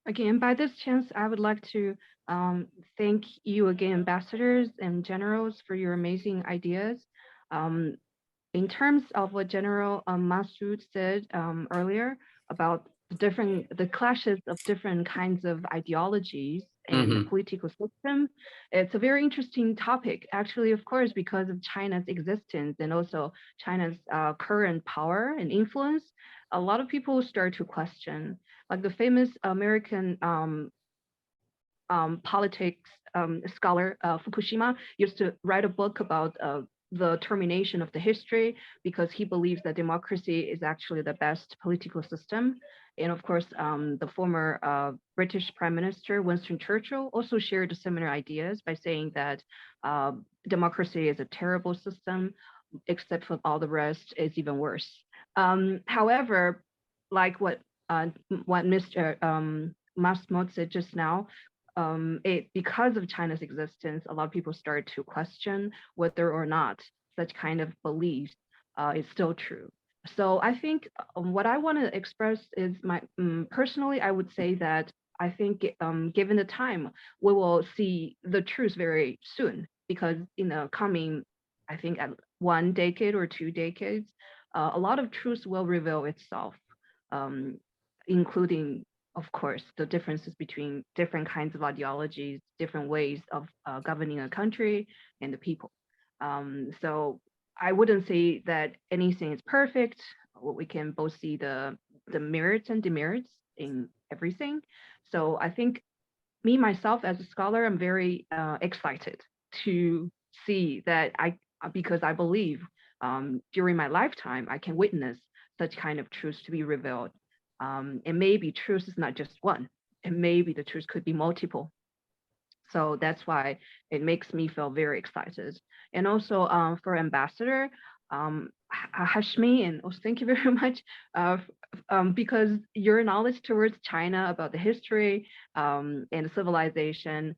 S4: Again, by this chance, I would like to thank you again, ambassadors and generals, for your amazing ideas. In terms of what General Masood said earlier about the clashes of different kinds of ideologies and the political system, it's a very interesting topic, actually, of course, because of China's existence and also China's current power and influence. A lot of people start to question, like the famous American politics scholar Fukushima used to write a book about the termination of the history, because he believes that democracy is actually the best political system. And of course, the former British Prime Minister Winston Churchill also shared similar ideas by saying that democracy is a terrible system, except for all the rest is even worse. However, like what Mr. Masood said just now, because of China's existence, a lot of people start to question whether or not such kind of beliefs is still true. So I think what I want to express is my personally, I would say that I think given the time, we will see the truth very soon, because in the coming, I think, at 1 decade or 2 decades, a lot of truth will reveal itself, including, of course, the differences between different kinds of ideologies, different ways of governing a country and the people. So I wouldn't say that anything is perfect. We can both see the merits and demerits in everything. So I think me, myself, as a scholar, I'm very excited to see that because I believe during my lifetime, I can witness such kind of truths to be revealed. And maybe truth is not just one, and maybe the truth could be multiple. So that's why it makes me feel very excited. And also for Ambassador Hashmi, and also thank you very much because your knowledge towards China about the history and the civilization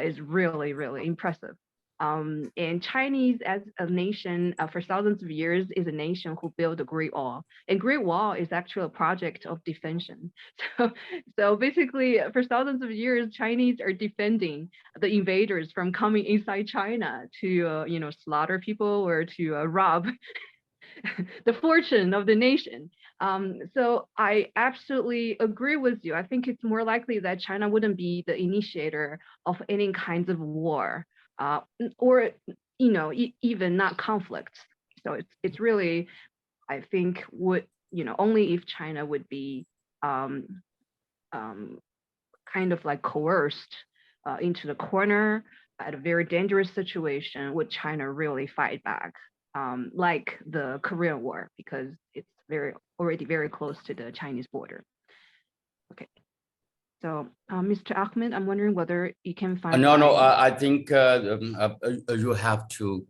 S4: is really, really impressive. And Chinese as a nation for thousands of years is a nation who built the Great Wall. And Great Wall is actually a project of defense. So basically for thousands of years, Chinese are defending the invaders from coming inside China to, slaughter people or to rob the fortune of the nation. So I absolutely agree with you. I think it's more likely that China wouldn't be the initiator of any kinds of war. Or even not conflicts. So it's really, I think, only if China would be kind of like coerced into the corner at a very dangerous situation would China really fight back, like the Korean War, because it's already very close to the Chinese border. Okay. So, Mr. Ahmed, I'm wondering whether you can find.
S1: No, I think you have to,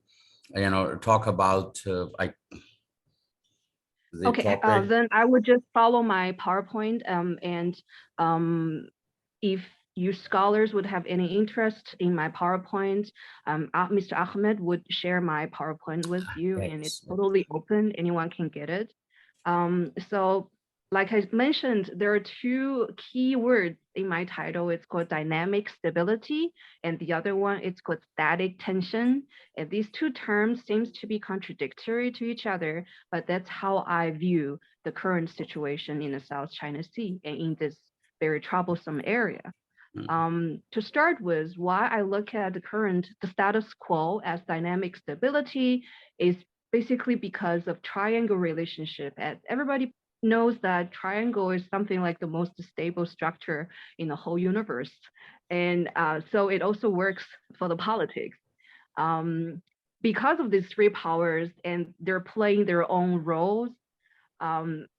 S1: talk about the
S4: okay,
S1: topic.
S4: then I would just follow my PowerPoint. And if you scholars would have any interest in my PowerPoint, Mr. Ahmed would share my PowerPoint with you, and it's totally open. Anyone can get it. So, like I mentioned, there are two key words in my title. It's called dynamic stability, and the other one, it's called static tension. And these two terms seems to be contradictory to each other, but that's how I view the current situation in the South China Sea and in this very troublesome area. To start with, why I look at the status quo as dynamic stability is basically because of triangle relationship. As everybody knows that triangle is something like the most stable structure in the whole universe. And so it also works for the politics. Because of these three powers and they're playing their own roles,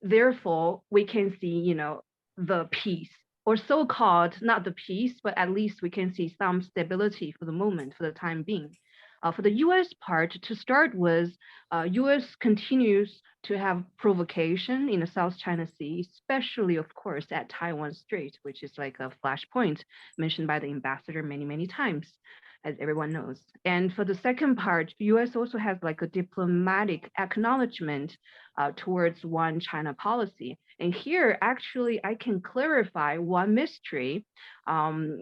S4: therefore we can see, the peace, or so-called, not the peace, but at least we can see some stability for the moment, for the time being. For the US part, to start with, US continues to have provocation in the South China Sea, especially, of course, at Taiwan Strait, which is like a flashpoint mentioned by the ambassador many, many times, as everyone knows. And for the second part, US also has like a diplomatic acknowledgement towards one China policy. And here, actually, I can clarify one mystery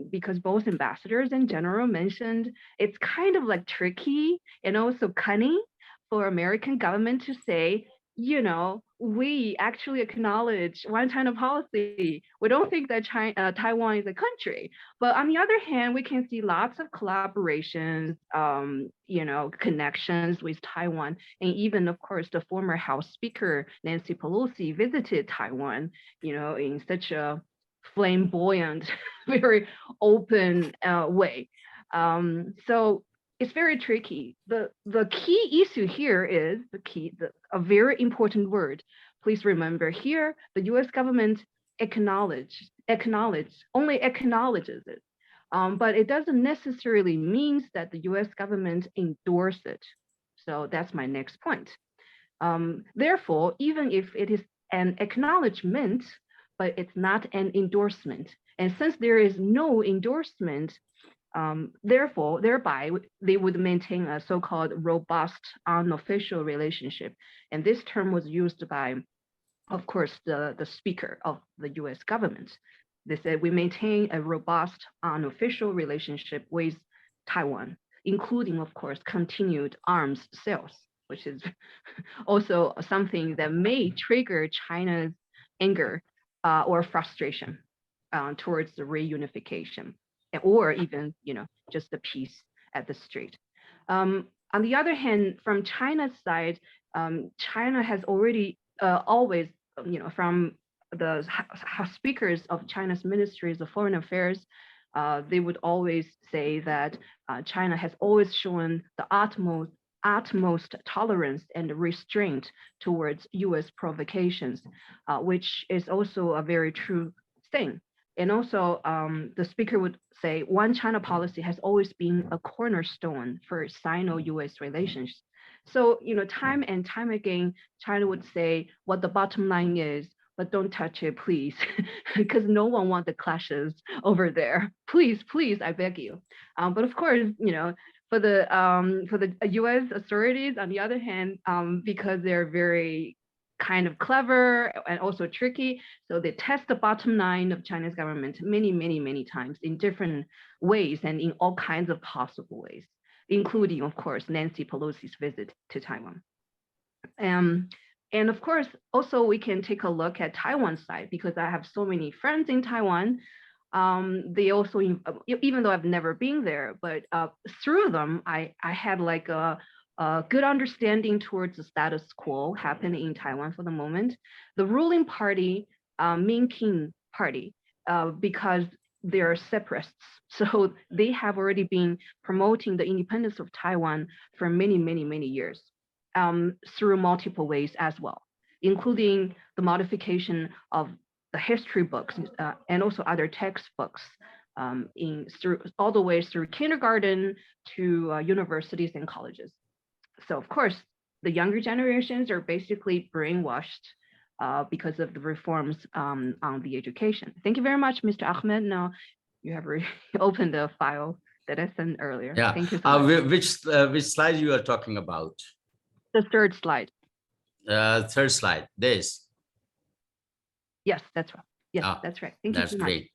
S4: because both ambassadors and general mentioned it's kind of like tricky and also cunning for American government to say, we actually acknowledge one China policy. We don't think that Taiwan is a country. But on the other hand, we can see lots of collaborations, connections with Taiwan. And even, of course, the former House Speaker, Nancy Pelosi, visited Taiwan, in such a flamboyant, very open way. So it's very tricky. The key issue here is a very important word. Please remember here, the US government only acknowledges it. But it doesn't necessarily mean that the US government endorses it. So that's my next point. Therefore, even if it is an acknowledgement, but it's not an endorsement. And since there is no endorsement, thereby, they would maintain a so-called robust unofficial relationship. And this term was used by, of course, the speaker of the US government. They said, we maintain a robust unofficial relationship with Taiwan, including, of course, continued arms sales. which is also something that may trigger China's anger or frustration towards the reunification, or even, just the peace at the strait. On the other hand, from China's side, China has already always, from the speakers of China's ministries of foreign affairs, they would always say that China has always shown the utmost tolerance and restraint towards US provocations, which is also a very true thing. And also, the speaker would say, one China policy has always been a cornerstone for Sino-US relations. So, time and time again, China would say what the bottom line is, but don't touch it, please, because no one wants the clashes over there. Please, please, I beg you. But of course, for the U.S. authorities, on the other hand, because they're very kind of clever and also tricky, so they test the bottom line of China's government many, many, many times in different ways and in all kinds of possible ways, including, of course, Nancy Pelosi's visit to Taiwan. And of course, also we can take a look at Taiwan's side, because I have so many friends in Taiwan. They also, even though I've never been there, but through them, I had like a good understanding towards the status quo happening in Taiwan for the moment. The ruling party, Minkin Party, because they're separatists, so they have already been promoting the independence of Taiwan for many, many, many years. Through multiple ways as well, including the modification of the history books and also other textbooks, through all the way through kindergarten to universities and colleges. So of course, the younger generations are basically brainwashed because of the reforms on the education. Thank you very much, Mr. Ahmed. Now you have opened the file that I sent earlier.
S1: Yeah.
S4: Thank you so much.
S1: Which slide you are talking about?
S4: The third slide.
S1: Third slide, this.
S4: Yes, that's right. Yes, that's right. Thank you so much.
S1: That's great.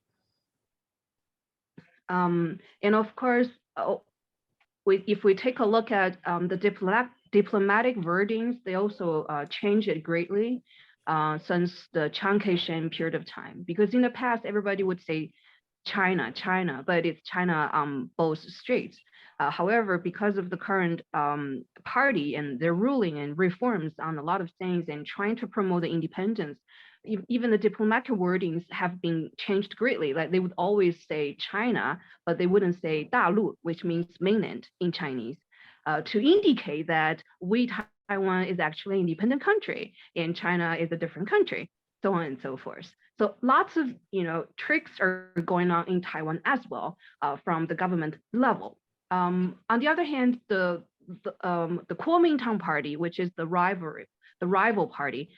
S4: And of course, if we take a look at the diplomatic wordings, they also changed it greatly since the Chiang Kai-shek period of time. Because in the past, everybody would say China, China, but it's China on both straits. However, because of the current party and their ruling and reforms on a lot of things and trying to promote the independence, even the diplomatic wordings have been changed greatly. Like they would always say China, but they wouldn't say 大陆, which means mainland in Chinese, to indicate that Taiwan is actually an independent country and China is a different country, so on and so forth. So lots of tricks are going on in Taiwan as well from the government level. On the other hand, the Kuomintang party, which is the rival party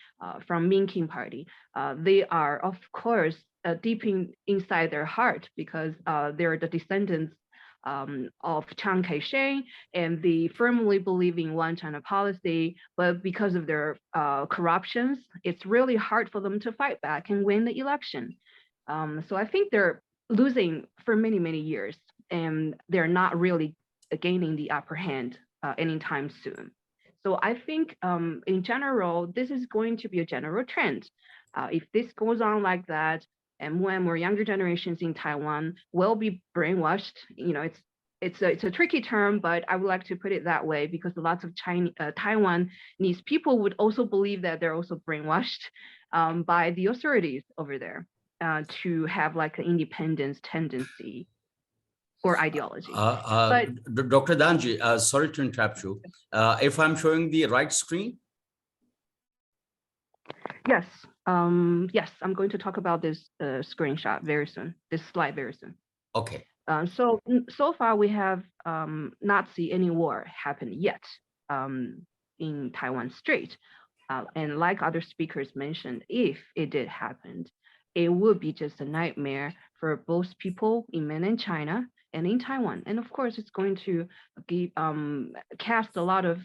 S4: from Minkin party, they are of course deep inside their heart, because they're the descendants of Chiang Kai-shek, and they firmly believe in one China policy, but because of their corruptions, it's really hard for them to fight back and win the election. So I think they're losing for many, many years, and they're not really gaining the upper hand anytime soon. So I think in general, this is going to be a general trend. If this goes on like that, and more younger generations in Taiwan will be brainwashed, it's a tricky term, but I would like to put it that way, because lots of Taiwanese people would also believe that they're also brainwashed by the authorities over there to have like an independence tendency or ideology. But
S1: Dr. Danji, sorry to interrupt you. If I'm showing the right screen?
S4: Yes, yes, I'm going to talk about this screenshot very soon, this slide very soon.
S1: Okay.
S4: So far we have not seen any war happen yet in Taiwan Strait. And like other speakers mentioned, if it did happen, it would be just a nightmare for both people in mainland China and in Taiwan. And of course, it's going to cast a lot of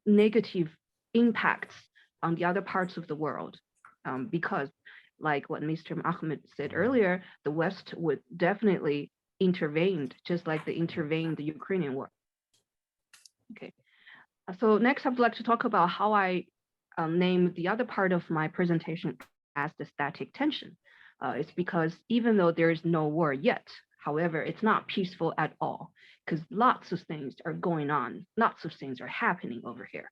S4: negative impacts on the other parts of the world, because like what Mr. Ahmed said earlier, the West would definitely intervene, just like they intervened in the Ukrainian war. Okay. So next, I would like to talk about how I named the other part of my presentation as the static tension. It's because even though there is no war yet, however, it's not peaceful at all because lots of things are going on, lots of things are happening over here.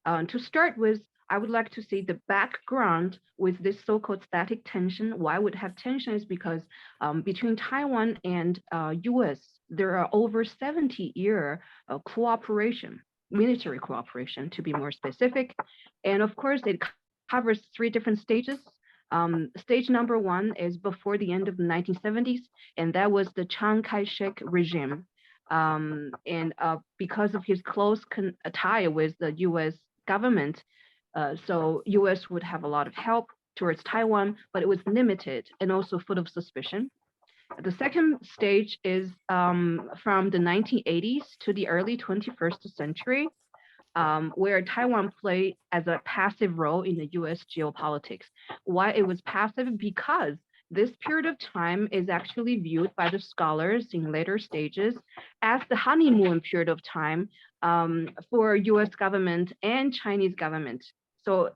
S4: To start with, I would like to see the background with this so-called static tension. Why I would have tension is because between Taiwan and US, there are over 70-year cooperation, military cooperation to be more specific. And of course, it covers 3 different stages. Stage number 1 is before the end of the 1970s, and that was the Chiang Kai-shek regime. And because of his close tie with the US government, so US would have a lot of help towards Taiwan, but it was limited and also full of suspicion. The second stage is from the 1980s to the early 21st century, where Taiwan played as a passive role in the US geopolitics. Why it was passive? Because this period of time is actually viewed by the scholars in later stages as the honeymoon period of time for US government and Chinese government. So,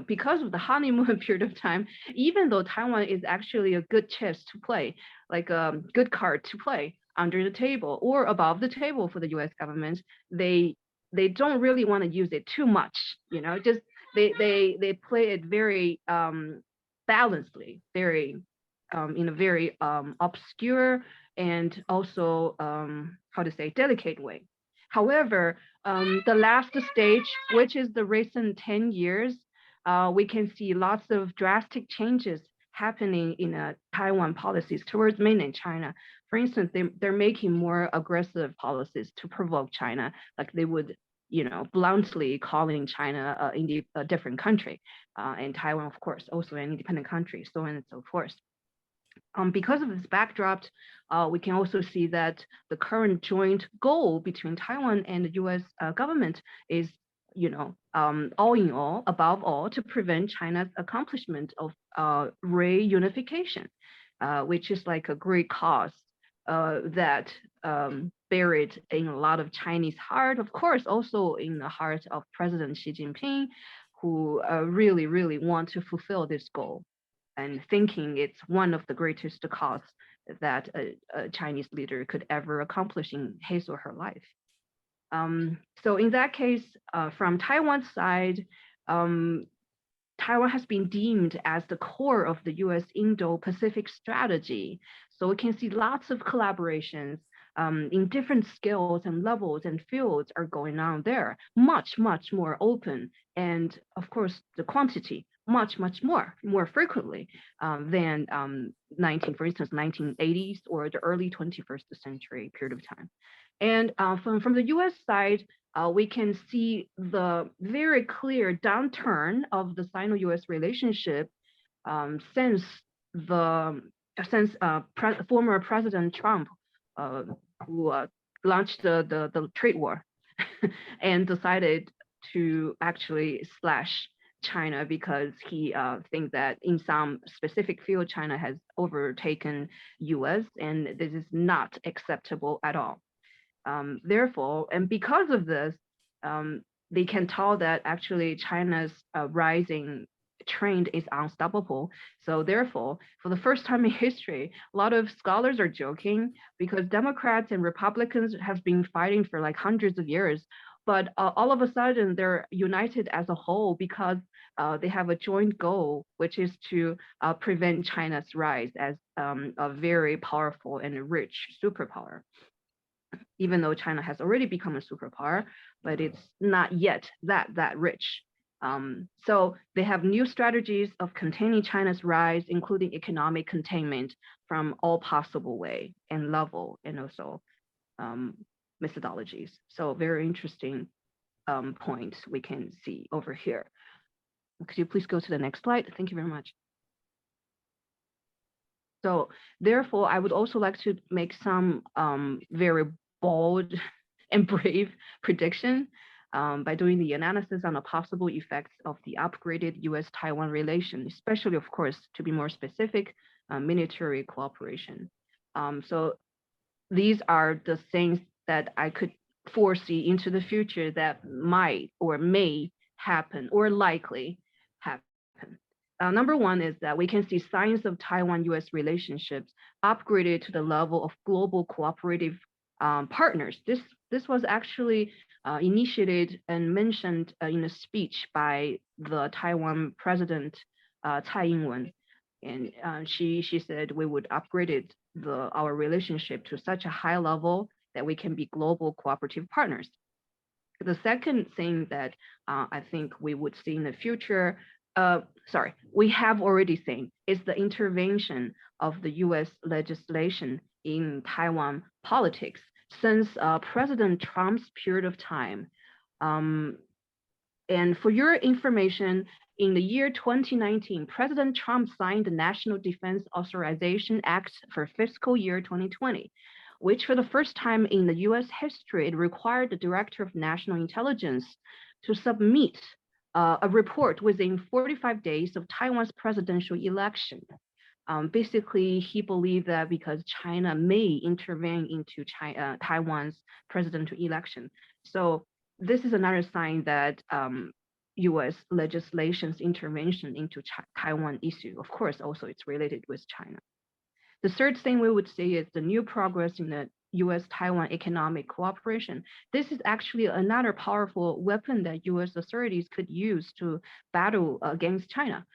S4: because of the honeymoon period of time, even though Taiwan is actually a good chess to play, like a good card to play under the table or above the table for the US government, they don't really want to use it too much, just they play it very balancedly, very in a very obscure and also how to say delicate way. However, the last stage, which is the recent 10 years, we can see lots of drastic changes happening in Taiwan policies towards mainland China. For instance, they're making more aggressive policies to provoke China, like they would, bluntly calling China a different country, and Taiwan, of course, also an independent country, so on and so forth. Because of this backdrop, we can also see that the current joint goal between Taiwan and the US government is, all in all, above all, to prevent China's accomplishment of reunification, which is like a great cause that buried in a lot of Chinese heart, of course, also in the heart of President Xi Jinping, who really, really want to fulfill this goal, and thinking it's one of the greatest cause that a Chinese leader could ever accomplish in his or her life. So in that case, from Taiwan's side, Taiwan has been deemed as the core of the US Indo-Pacific strategy. So we can see lots of collaborations in different scales and levels and fields are going on there, much, much more open. And of course, the quantity, much, much more frequently than for instance, 1980s or the early 21st century period of time. And from the US side, we can see the very clear downturn of the Sino-US relationship since former President Trump, who launched the trade war and decided to actually slash China because he thinks that in some specific field, China has overtaken US, and this is not acceptable at all. Therefore, and because of this, they can tell that actually China's rising trend is unstoppable. So therefore, for the first time in history, a lot of scholars are joking because Democrats and Republicans have been fighting for like hundreds of years, but all of a sudden they're united as a whole because they have a joint goal, which is to prevent China's rise as a very powerful and rich superpower. Even though China has already become a superpower, but it's not yet that rich. So they have new strategies of containing China's rise, including economic containment from all possible way and level, and also methodologies. So very interesting points we can see over here. Could you please go to the next slide? Thank you very much. So therefore, I would also like to make some very bold and brave prediction by doing the analysis on the possible effects of the upgraded US-Taiwan relation, especially, of course, to be more specific, military cooperation. So these are the things that I could foresee into the future that might or may happen or likely happen. Number one is that we can see signs of Taiwan-US relationships upgraded to the level of global cooperative partners. This was actually initiated and mentioned in a speech by the Taiwan president, Tsai Ing-wen. And she said we would upgrade our relationship to such a high level that we can be global cooperative partners. The second thing that I think we would see in the future, we have already seen, is the intervention of the US legislation in Taiwan politics since President Trump's period of time. And for your information, in the year 2019, President Trump signed the National Defense Authorization Act for fiscal year 2020, which for the first time in the US history, it required the Director of National Intelligence to submit a report within 45 days of Taiwan's presidential election. Basically, he believed that because China may intervene into Taiwan's presidential election. So this is another sign that US legislation's intervention into Taiwan issue. Of course, also it's related with China. The third thing we would say is the new progress in the US-Taiwan economic cooperation. This is actually another powerful weapon that US authorities could use to battle against China,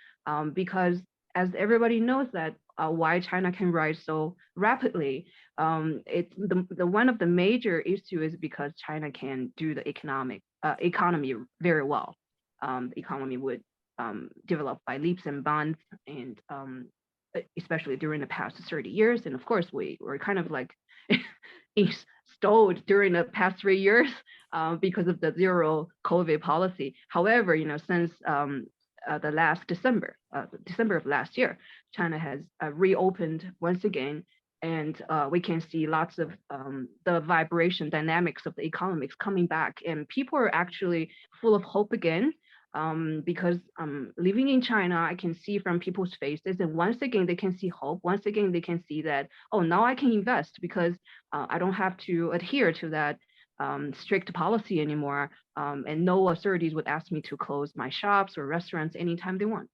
S4: because as everybody knows that why China can rise so rapidly, it's one of the major issues is because China can do the economy very well. The economy would develop by leaps and bounds, and especially during the past 30 years. And of course, we were kind of like stalled during the past 3 years because of the zero COVID policy. However, since the last December of last year, China has reopened once again, and we can see lots of the vibration dynamics of the economics coming back, and people are actually full of hope again. Because living in China, I can see from people's faces, and once again, they can see hope. Once again, they can see that, oh, now I can invest because I don't have to adhere to that strict policy anymore. And no authorities would ask me to close my shops or restaurants anytime they want.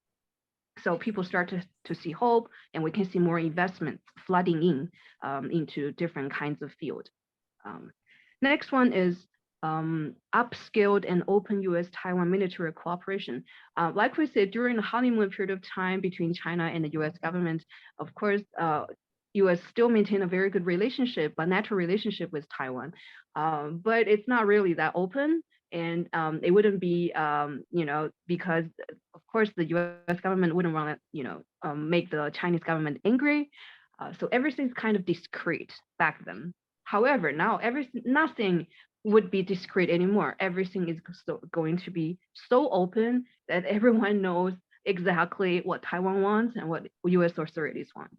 S4: So people start to see hope, and we can see more investments flooding in into different kinds of fields. Next one is upscaled and open US-Taiwan military cooperation. Like we said, during the honeymoon period of time between China and the US government, of course, US still maintain a very good relationship, a natural relationship with Taiwan, but it's not really that open. And it wouldn't be, because of course the US government wouldn't want to, make the Chinese government angry. So everything's kind of discreet back then. However, now nothing would be discreet anymore. Everything is going to be so open that everyone knows exactly what Taiwan wants and what US authorities want.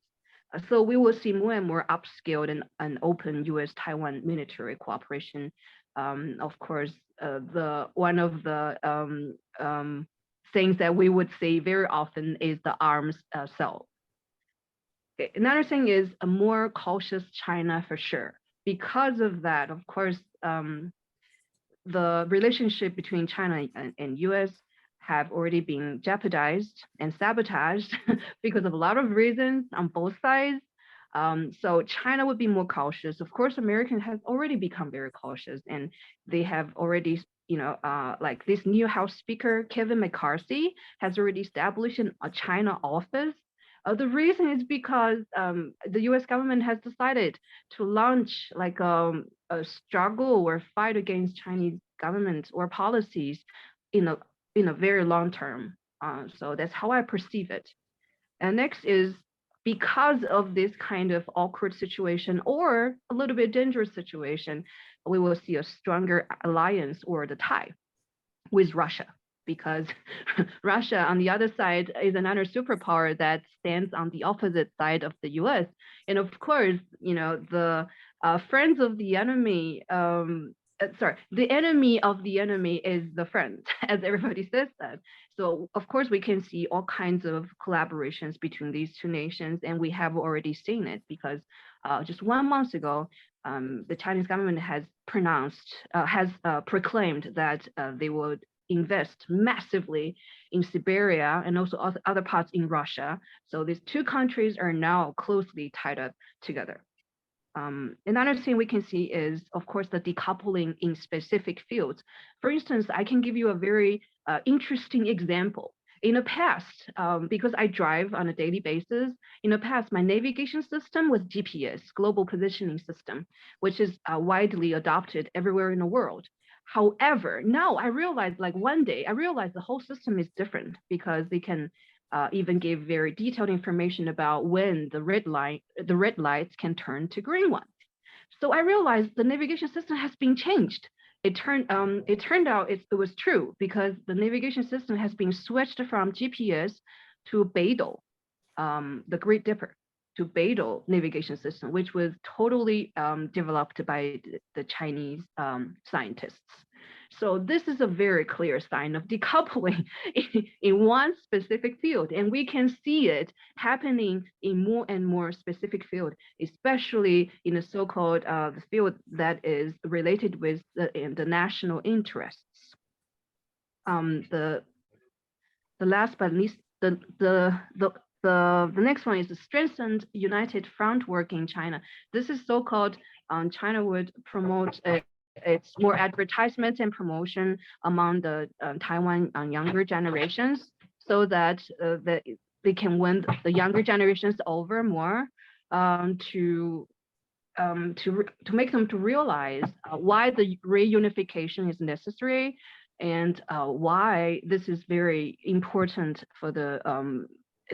S4: So we will see more and more upscaled and open US-Taiwan military cooperation. Of course, one of the things that we would see very often is the arms sale. Another thing is a more cautious China for sure. Because of that, of course, the relationship between China and US have already been jeopardized and sabotaged because of a lot of reasons on both sides. So China would be more cautious. Of course, Americans have already become very cautious, and they have already, like this new House Speaker, Kevin McCarthy, has already established a China office. The reason is because the US government has decided to launch like a struggle or fight against Chinese government or policies in a very long term. So that's how I perceive it. And next is because of this kind of awkward situation or a little bit dangerous situation, we will see a stronger alliance or the tie with Russia. Because Russia on the other side is another superpower that stands on the opposite side of the US. And of course, the friends of the enemy, the enemy of the enemy is the friend, as everybody says that. So of course, we can see all kinds of collaborations between these two nations, and we have already seen it because just 1 month ago, the Chinese government has proclaimed that they would invest massively in Siberia and also other parts in Russia. So these two countries are now closely tied up together. Another thing we can see is, of course, the decoupling in specific fields. For instance, I can give you a very interesting example. In the past, because I drive on a daily basis, in the past, my navigation system was GPS, Global Positioning System, which is widely adopted everywhere in the world. However, now I realized, like one day, I realized the whole system is different because they can even give very detailed information about when the red lights can turn to green ones. So I realized the navigation system has been changed. It turned out it was true because the navigation system has been switched from GPS to Beidou, the Great Dipper, to Beidou navigation system, which was totally developed by the Chinese scientists. So this is a very clear sign of decoupling in one specific field. And we can see it happening in more and more specific field, especially in the so-called the field that is related with the national interests. The last but least, the next one is the strengthened united front work in China. This is so-called China would promote it's more advertisement and promotion among the Taiwan younger generations, so that they can win the younger generations over more, to make them to realize why the reunification is necessary, and why this is very important for the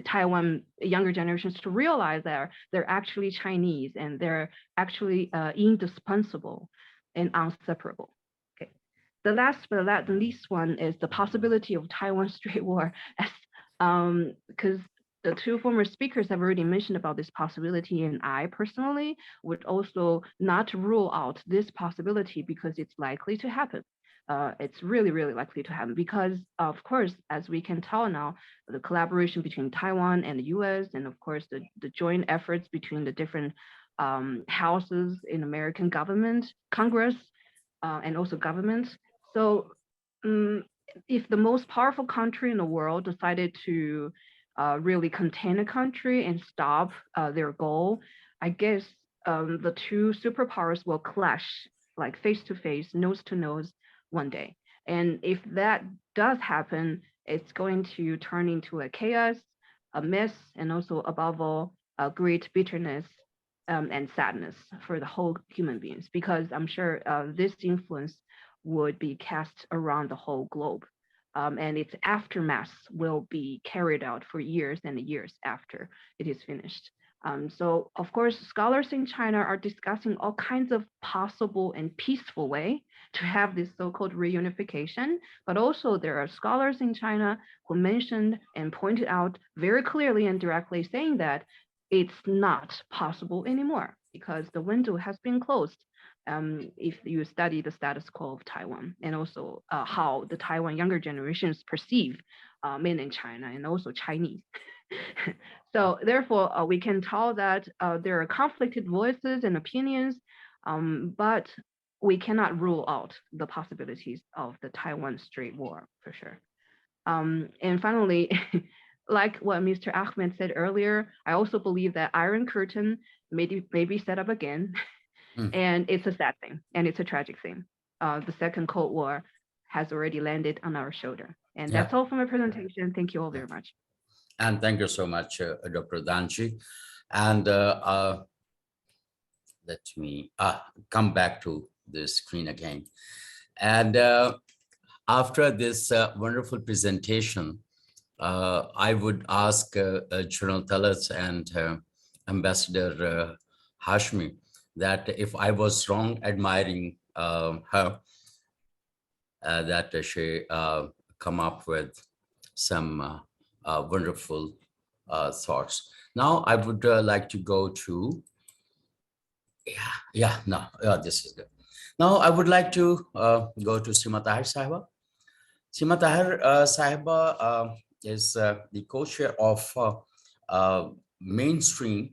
S4: Taiwan younger generations to realize that they're actually Chinese and they're actually indispensable and inseparable. Okay. The last but not the least one is the possibility of Taiwan Strait War, as because the two former speakers have already mentioned about this possibility, and I personally would also not rule out this possibility because it's likely to happen. It's really, really likely to happen because, of course, as we can tell now, the collaboration between Taiwan and the US, and of course, the joint efforts between the different houses in American government, Congress, and also government. So if the most powerful country in the world decided to really contain a country and stop their goal, I guess the two superpowers will clash like face to face, nose to nose one day. And if that does happen, it's going to turn into a chaos, a mess, and also above all, a great bitterness and sadness for the whole human beings, because I'm sure this influence would be cast around the whole globe. And its aftermath will be carried out for years and years after it is finished. So of course, scholars in China are discussing all kinds of possible and peaceful way to have this so-called reunification, but also there are scholars in China who mentioned and pointed out very clearly and directly saying that it's not possible anymore because the window has been closed. If you study the status quo of Taiwan and also how the Taiwan younger generations perceive mainland China and also Chinese. So therefore, we can tell that there are conflicted voices and opinions, but we cannot rule out the possibilities of the Taiwan Strait War for sure. And finally, like what Mr. Ahmed said earlier, I also believe that Iron Curtain may be set up again. And it's a sad thing, and it's a tragic thing. The second Cold War has already landed on our shoulder. And that's all for my presentation. Thank you all very much.
S1: And thank you so much, Dr. Danchi. And let me come back to the screen again. And after this wonderful presentation, I would ask General Talat and Ambassador Hashmi that if I was wrong admiring her, that she come up with some wonderful thoughts. Now I would like to go to, this is good. Now I would like to go to Seema Tahir Sahiba. Seema Tahir Sahiba is the co-chair of mainstream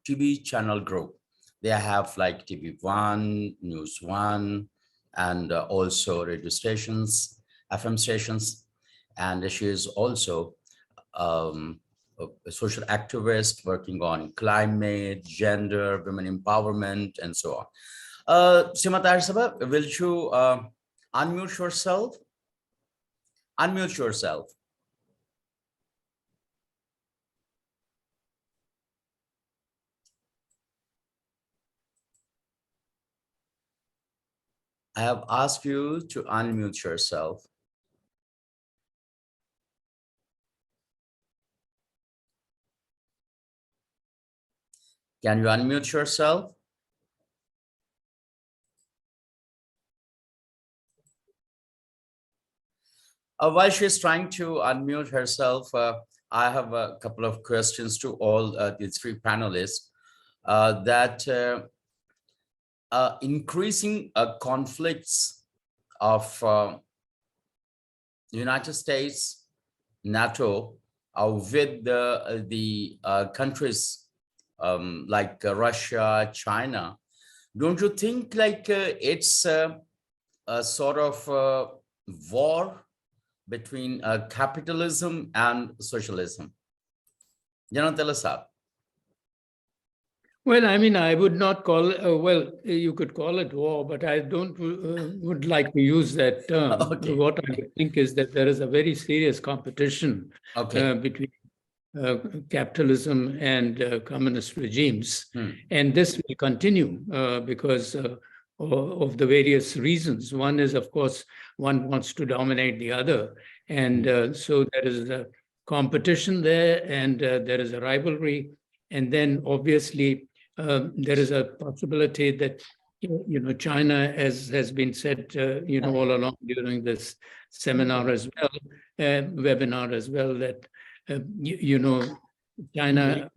S1: TV channel group, They have like TV1, News One, and also radio stations, FM stations. And she is also a social activist working on climate, gender, women empowerment, and so on. Seema Tahir Sahaba, will you unmute yourself? Unmute yourself. I have asked you to unmute yourself. Can you unmute yourself? While she's trying to unmute herself, I have a couple of questions to all the three panelists. Increasing conflicts of United States, NATO, with the countries like Russia, China, don't you think like it's a sort of war between capitalism and socialism? Talat.
S2: Well, I mean, I would not call, well, you could call it war, but I don't would like to use that term.
S1: Okay.
S2: What I would think is that there is a very serious competition between capitalism and communist regimes. And this will continue because of the various reasons. One is, of course, one wants to dominate the other. And so there is a competition there, and there is a rivalry. And then obviously, there is a possibility that, China, as has been said, all along during this seminar as well, webinar as well, that, China,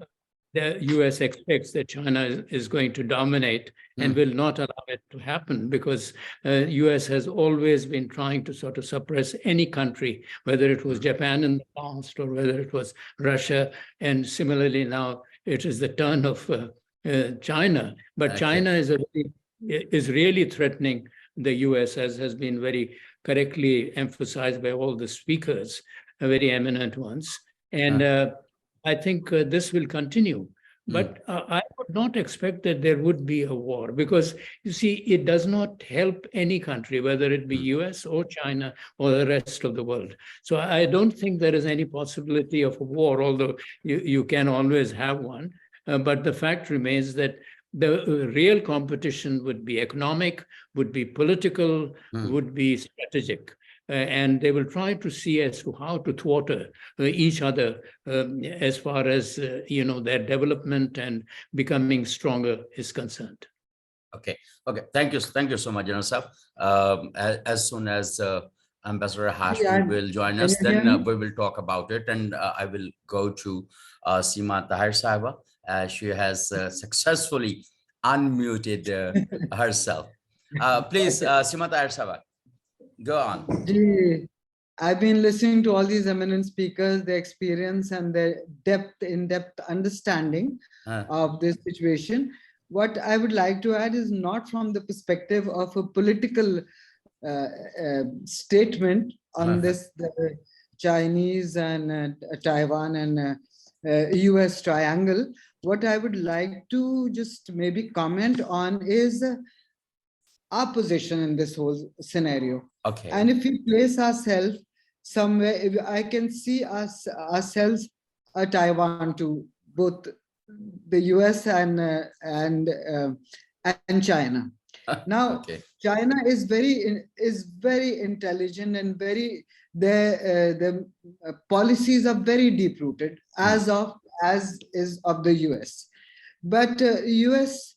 S2: the US expects that China is going to dominate and will not allow it to happen, because US has always been trying to sort of suppress any country, whether it was Japan in the past or whether it was Russia. And similarly now it is the turn of China. But China is really threatening the US, as has been very correctly emphasized by all the speakers, very eminent ones. And I think this will continue. But I would not expect that there would be a war, because, you see, it does not help any country, whether it be US or China or the rest of the world. So I don't think there is any possibility of a war, although you can always have one. But the fact remains that the real competition would be economic, would be political, would be strategic. And they will try to see as to how to thwart each other as far as, their development and becoming stronger is concerned.
S1: Okay. Thank you so much, General. As soon as Ambassador Hashmi will join us, then we will talk about it. And I will go to Seema Tahir Sahaba. She has successfully unmuted herself. Please, Seema Tahir Sahaba, go on.
S5: I've been listening to all these eminent speakers, their experience and their in-depth understanding of this situation. What I would like to add is not from the perspective of a political statement on this, the Chinese and Taiwan and US triangle. What I would like to just maybe comment on is our position in this whole scenario.
S1: Okay.
S5: And if we place ourselves somewhere, if I can see ourselves a Taiwan to both the US and China. Now, China is very intelligent and very the policies are very deep rooted as is of the US. But US,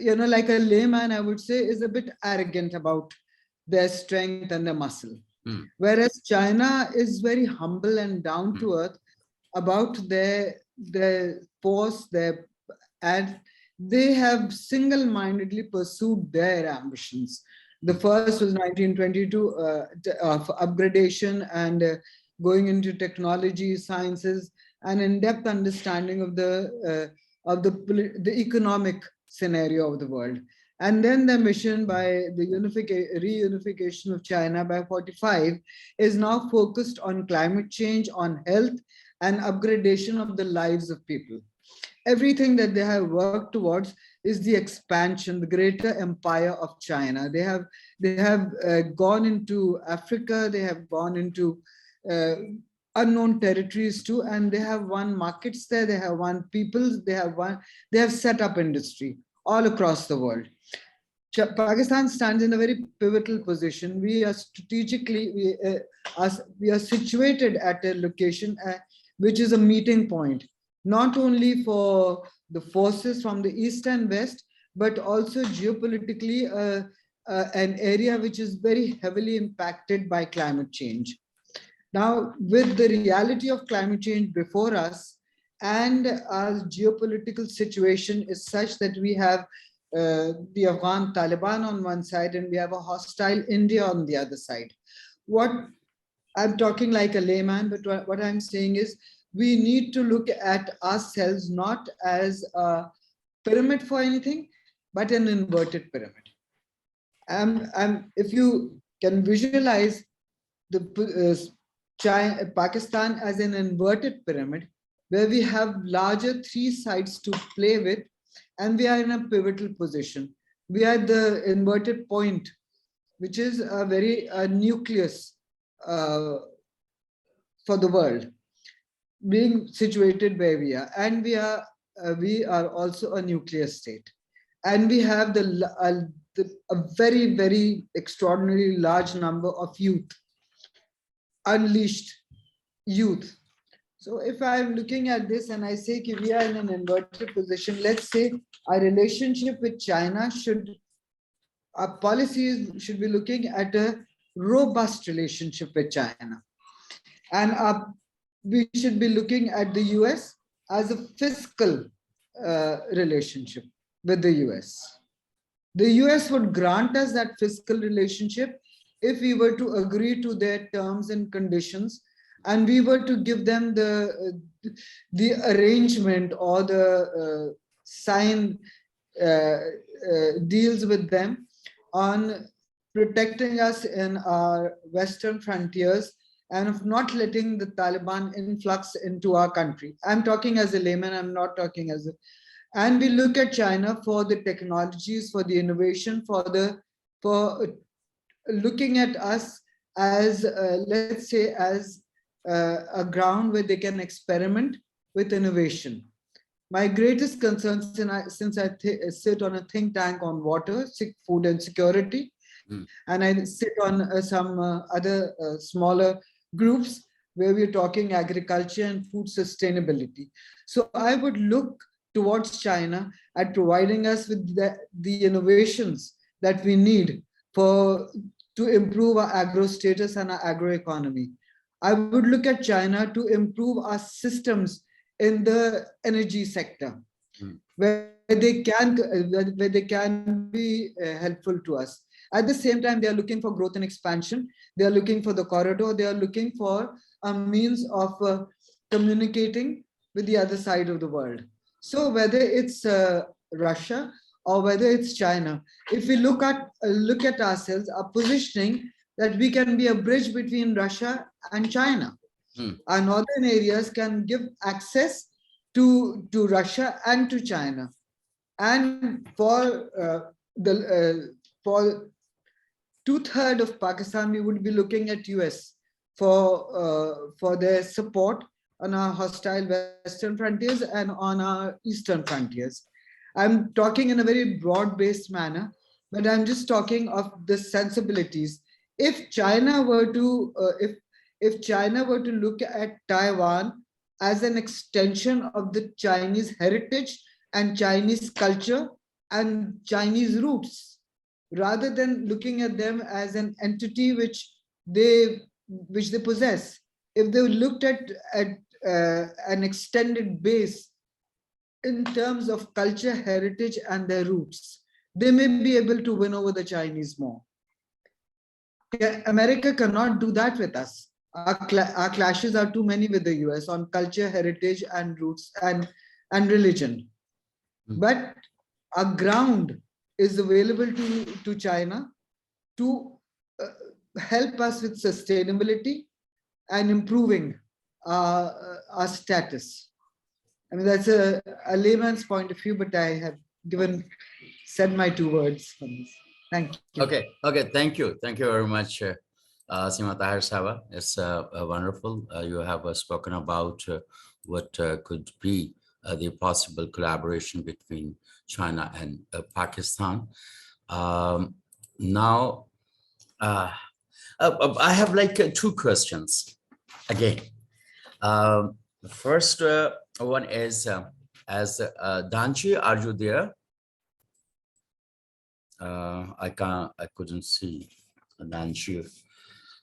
S5: like a layman, I would say, is a bit arrogant about their strength and their muscle. Whereas China is very humble and down to earth about their force, and they have single-mindedly pursued their ambitions. The first was 1922 of upgradation and going into technology, sciences, and in-depth understanding of the economic scenario of the world. And then the mission by the reunification of China by 45 is now focused on climate change, on health, and upgradation of the lives of people. Everything that they have worked towards is the expansion, the greater empire of China. They have gone into Africa, they have gone into unknown territories too, and they have won markets there, they have won peoples, they have set up industry all across the world. Pakistan stands in a very pivotal position. We are strategically, we are situated at a location which is a meeting point, not only for the forces from the east and west, but also geopolitically an area which is very heavily impacted by climate change. Now, with the reality of climate change before us, and our geopolitical situation is such that we have the Afghan Taliban on one side and we have a hostile India on the other side. What I'm talking like a layman, but what I'm saying is we need to look at ourselves not as a pyramid for anything, but an inverted pyramid. If you can visualize the Pakistan as an inverted pyramid, where we have larger 3 sides to play with, and we are in a pivotal position. We are the inverted point, which is a very nucleus for the world, being situated where we are, and we are also a nuclear state, and we have a very, very extraordinarily large number of youth, unleashed youth. So if I'm looking at this and I say we are in an inverted position, let's say our relationship with China our policies should be looking at a robust relationship with China. And we should be looking at the US as a fiscal relationship with the US. The US would grant us that fiscal relationship if we were to agree to their terms and conditions, and we were to give them the arrangement or the sign deals with them on protecting us in our western frontiers and of not letting the Taliban influx into our country. I'm talking as a layman, I'm not talking as a... And we look at China for the technologies, for the innovation, for looking at us as, let's say, as a ground where they can experiment with innovation. My greatest concern, since I sit on a think tank on water, food and security, and I sit on some other smaller groups where we're talking agriculture and food sustainability. So I would look towards China at providing us with the innovations that we need to improve our agro status and our agro economy. I would look at China to improve our systems in the energy sector, where they can be helpful to us. At the same time, they are looking for growth and expansion. They are looking for the corridor. They are looking for a means of communicating with the other side of the world. So whether it's Russia or whether it's China, if we look at ourselves, our positioning, that we can be a bridge between Russia and China. Our northern areas can give access to Russia and to China. And for 2/3 of Pakistan, we would be looking at US for their support on our hostile western frontiers and on our eastern frontiers. I'm talking in a very broad-based manner, but I'm just talking of the sensibilities. If China were to if China were to look at Taiwan as an extension of the Chinese heritage and Chinese culture and Chinese roots, rather than looking at them as an entity which they possess, if they looked at an extended base in terms of culture, heritage, and their roots, they may be able to win over the Chinese more. America cannot do that with us. Our clashes are too many with the US on culture, heritage, and roots and religion. But a ground is available to China to help us with sustainability and improving our status. I mean, that's a layman's point of view, but I have said my 2 words on this. Thank you.
S1: Okay, thank you very much, Seema Tahir Sahaba. It's wonderful. You have spoken about what could be the possible collaboration between China and Pakistan. Now, I have like 2 questions again. The first one is, as Danji, are you there? I couldn't see Danji.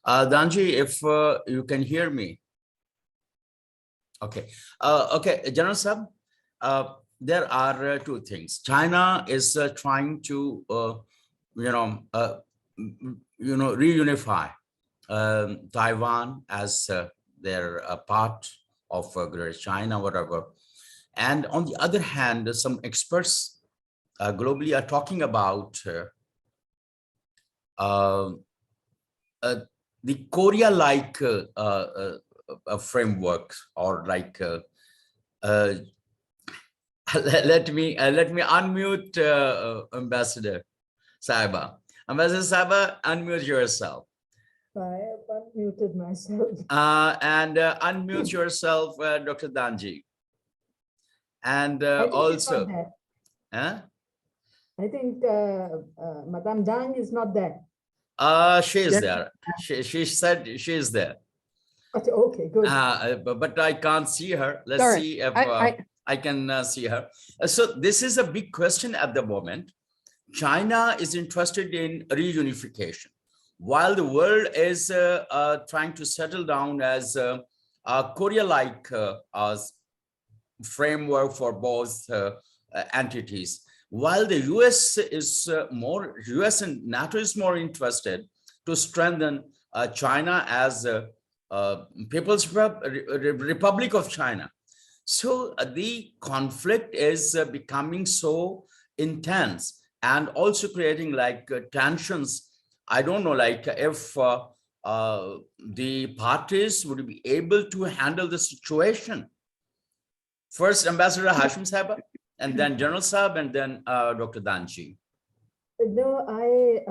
S1: Danji, if you can hear me. Okay. Okay, General Sab, there are 2 things. China is trying to, reunify Taiwan as their part of Greater China, whatever. And on the other hand, some experts globally are talking about the Korea-like framework, or like let me unmute Ambassador Sahaba. Ambassador Sahaba, unmute yourself.
S3: I have unmuted myself.
S1: And unmute yourself, Dr. Danji. And also,
S3: I think Madame Zhang is not there.
S1: She is there. She said she is there.
S3: Okay, good.
S1: But I can't see her. Let's see if I can see her. So this is a big question at the moment. China is interested in reunification, while the world is trying to settle down as a Korea-like framework for both entities. While the US and NATO is more interested to strengthen China as People's Republic of China. So the conflict is becoming so intense and also creating like tensions. I don't know, like if the parties would be able to handle the situation. First, Ambassador Hashmi Sahaba, and then General Saab, and then Dr. Danji.
S3: No, I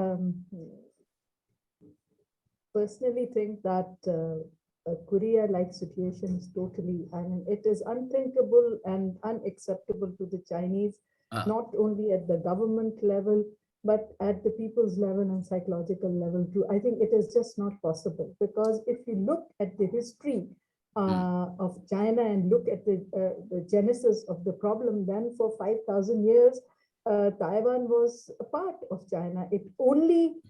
S3: personally think that a Korea-like situation is totally, I mean, it is unthinkable and unacceptable to the Chinese, not only at the government level, but at the people's level and psychological level too. I think it is just not possible, because if you look at the history of China and look at the genesis of the problem, then for 5,000 years, Taiwan was a part of China. It only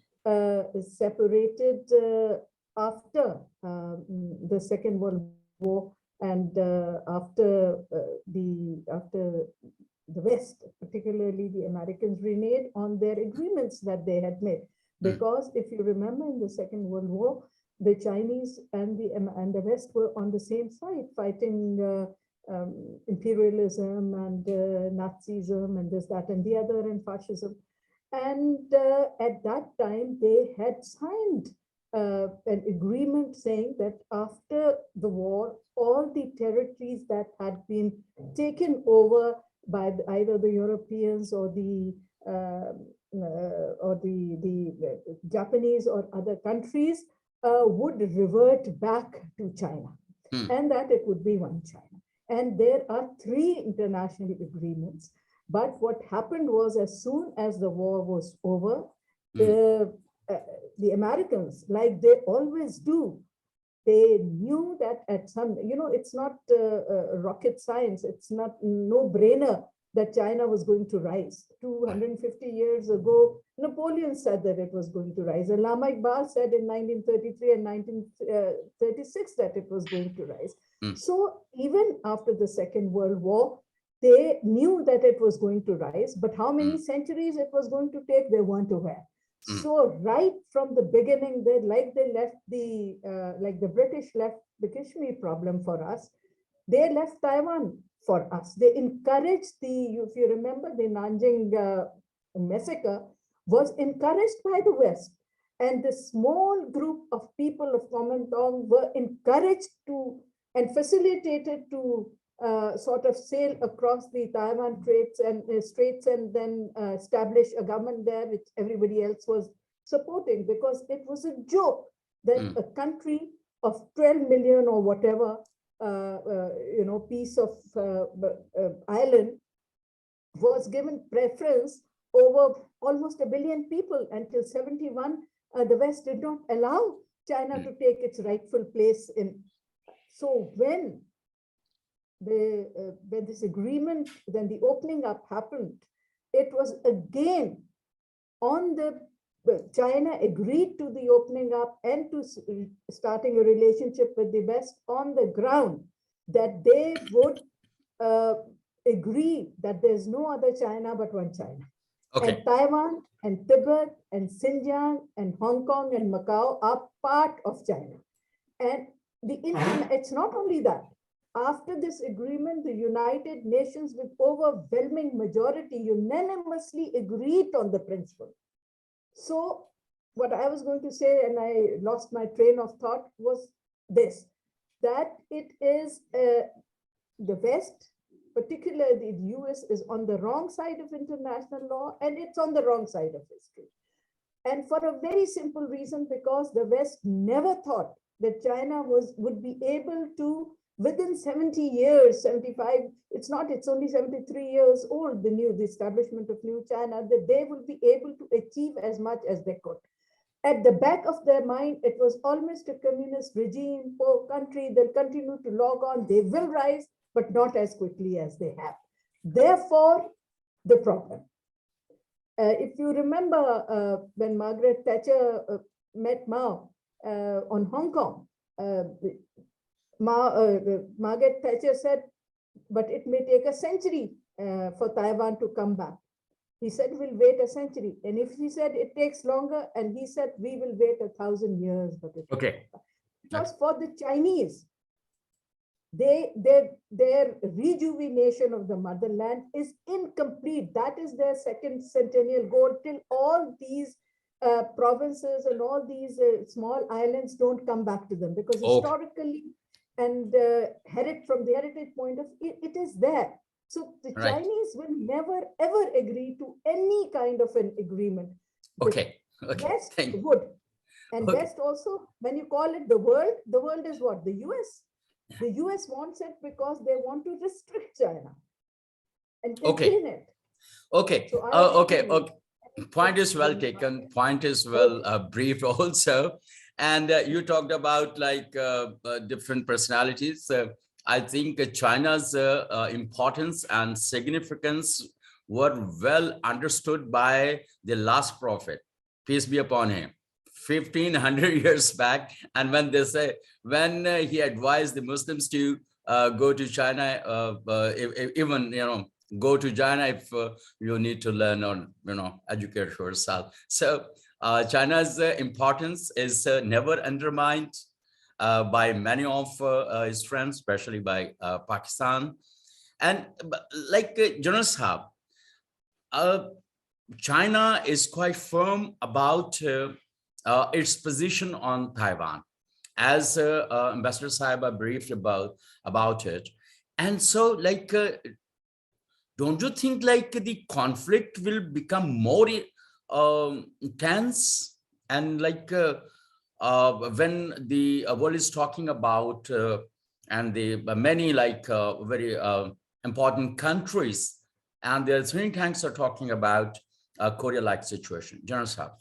S3: separated after the Second World War and after the West, particularly the Americans, reneged on their agreements that they had made. Because if you remember, in the Second World War, the Chinese and the West were on the same side, fighting imperialism and Nazism and this, that, and the other, and fascism. And at that time, they had signed an agreement saying that after the war, all the territories that had been taken over by either the Europeans or the Japanese or other countries would revert back to China, and that it would be one China. And there are 3 international agreements. But what happened was, as soon as the war was over, the Americans, like they always do, they knew that at some, it's not rocket science, it's not no-brainer that China was going to rise. 250 years ago, Napoleon said that it was going to rise. And Lama Iqbal said in 1933 and 1936 that it was going to rise. So even after the Second World War, they knew that it was going to rise, but how many centuries it was going to take, they weren't aware. So right from the beginning, they left the British left the Kashmir problem for us. They left Taiwan for us. They encouraged if you remember, the Nanjing massacre was encouraged by the West. And the small group of people of Kuomintang were encouraged to and facilitated to sort of sail across the Taiwan straits and then establish a government there, which everybody else was supporting, because it was a joke that a country of 12 million or whatever, piece of island was given preference over almost 1 billion people until 71. The West did not allow China to take its rightful place in. So when this agreement, then the opening up happened, it was again on China agreed to the opening up and to starting a relationship with the West on the ground that they would agree that there's no other China but one China.
S1: Okay.
S3: And Taiwan and Tibet and Xinjiang and Hong Kong and Macau are part of China. And it's not only that. After this agreement, the United Nations with overwhelming majority unanimously agreed on the principle. So what I was going to say, and I lost my train of thought, was this, that it is the West, particularly the US, is on the wrong side of international law, and it's on the wrong side of history. And for a very simple reason, because the West never thought that China would be able to, within 70 years, 75, it's only 73 years old, the establishment of New China, that they will be able to achieve as much as they could. At the back of their mind, it was almost a communist regime, poor country, they'll continue to log on, they will rise, but not as quickly as they have. Therefore, the problem. If you remember when Margaret Thatcher met Mao on Hong Kong, Margaret Thatcher said, but it may take a century for Taiwan to come back. He said, we'll wait a century. And if he said it takes longer, and he said, we will wait 1,000 years. But it
S1: Okay.
S3: Because for the Chinese, their rejuvenation of the motherland is incomplete. That is their second centennial goal, till all these provinces and all these small islands don't come back to them, because historically and from the heritage point of view, it is there. So the Chinese will never ever agree to any kind of an agreement.
S1: Okay.
S3: West would. And West also, when you call it the world is what? The US. The US wants it because they want to restrict China and contain it.
S1: Okay. So point is well taken. Point is well briefed also. And you talked about different personalities. I think China's importance and significance were well understood by the last prophet, peace be upon him, 1500 years back. And when he advised the Muslims to go to China, go to China if you need to learn or educate yourself. So China's importance is never undermined by many of his friends, especially by Pakistan. And General Saab, China is quite firm about its position on Taiwan, as Ambassador Sahiba briefed about it. And so don't you think the conflict will become more intense? And when the world is talking about and the many very important countries, and their think tanks are talking about Korea-like situation. General Saab.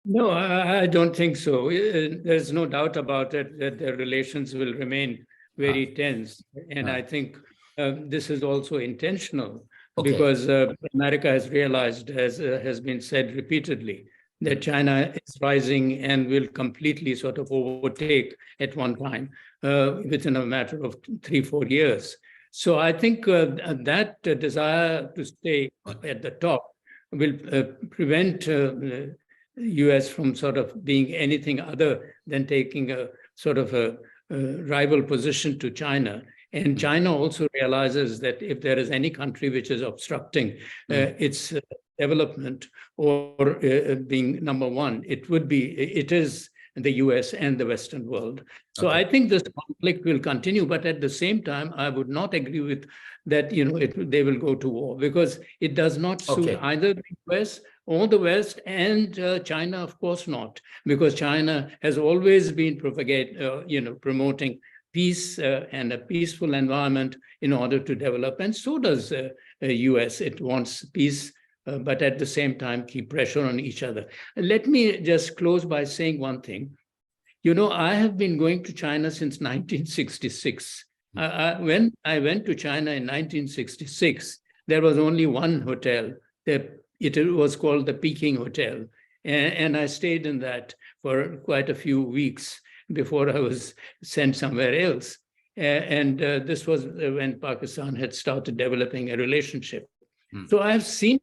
S2: No, I don't think so. There's no doubt about it that their relations will remain very tense. And I think this is also intentional because America has realized, as has been said repeatedly, that China is rising and will completely sort of overtake at one time within a matter of 3-4 years. So I think that desire to stay at the top will prevent US from sort of being anything other than taking a sort of a rival position to China. And China also realizes that if there is any country which is obstructing its development or being number one, it is the US and the Western world. So I think this conflict will continue, but at the same time, I would not agree with that, they will go to war, because it does not suit either the US or the West, and China, of course not, because China has always been promoting peace and a peaceful environment in order to develop, and so does the US. It wants peace, but at the same time keep pressure on each other. Let me just close by saying one thing. I have been going to China since 1966. When I went to China in 1966, there was only one hotel. It was called the Peking Hotel. And I stayed in that for quite a few weeks before I was sent somewhere else. And this was when Pakistan had started developing a relationship. So I've seen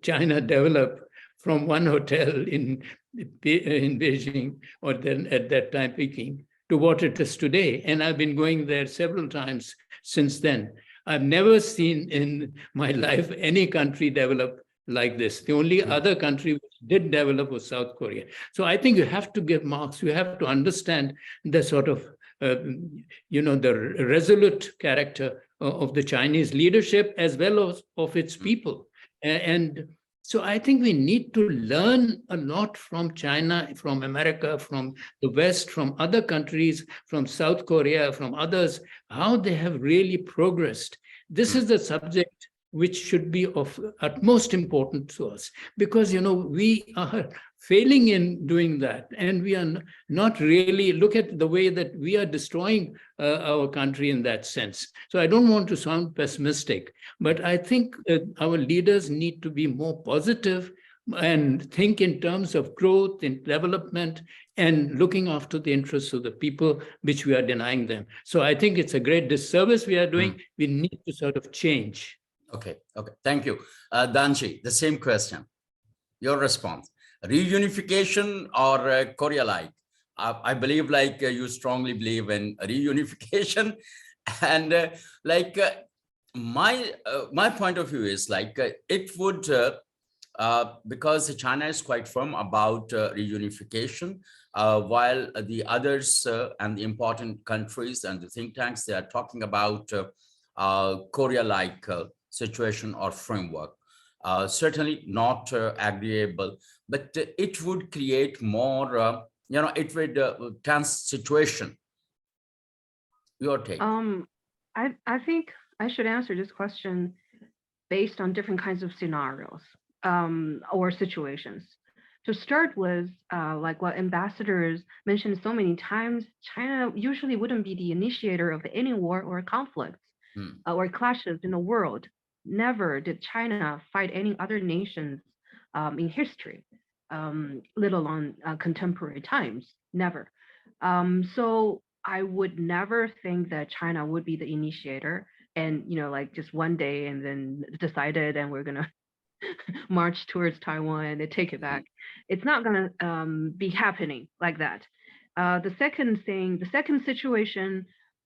S2: China develop from one hotel in Beijing, or then at that time Peking, to what it is today. And I've been going there several times since then. I've never seen in my life any country develop like this. The only other country which did develop was South Korea. So I think you have to give marks. You have to understand the sort of, the resolute character of the Chinese leadership as well as of its people. And so I think we need to learn a lot from China, from America, from the West, from other countries, from South Korea, from others, how they have really progressed. This is the subject which should be of utmost importance to us, because, we are failing in doing that. And we are not really, look at the way that we are destroying our country in that sense. So I don't want to sound pessimistic, but I think our leaders need to be more positive and think in terms of growth and development and looking after the interests of the people, which we are denying them. So I think it's a great disservice we are doing. We need to sort of change.
S1: Okay. Thank you. Danji, the same question. Your response. Reunification or Korea-like? I believe you strongly believe in reunification. And my point of view is it would, because China is quite firm about reunification, while the others and the important countries and the think tanks, they are talking about Korea-like situation or framework. Certainly not agreeable, but it would create more, it would tense situation. Your take?
S4: I think I should answer this question based on different kinds of scenarios or situations. To start with, like what ambassadors mentioned so many times, China usually wouldn't be the initiator of any war or conflicts or clashes in the world. Never did China fight any other nations in history, let alone contemporary times, never. So I would never think that China would be the initiator and, just one day and then decided and we're gonna march towards Taiwan and take it back. It's not gonna be happening like that. The second situation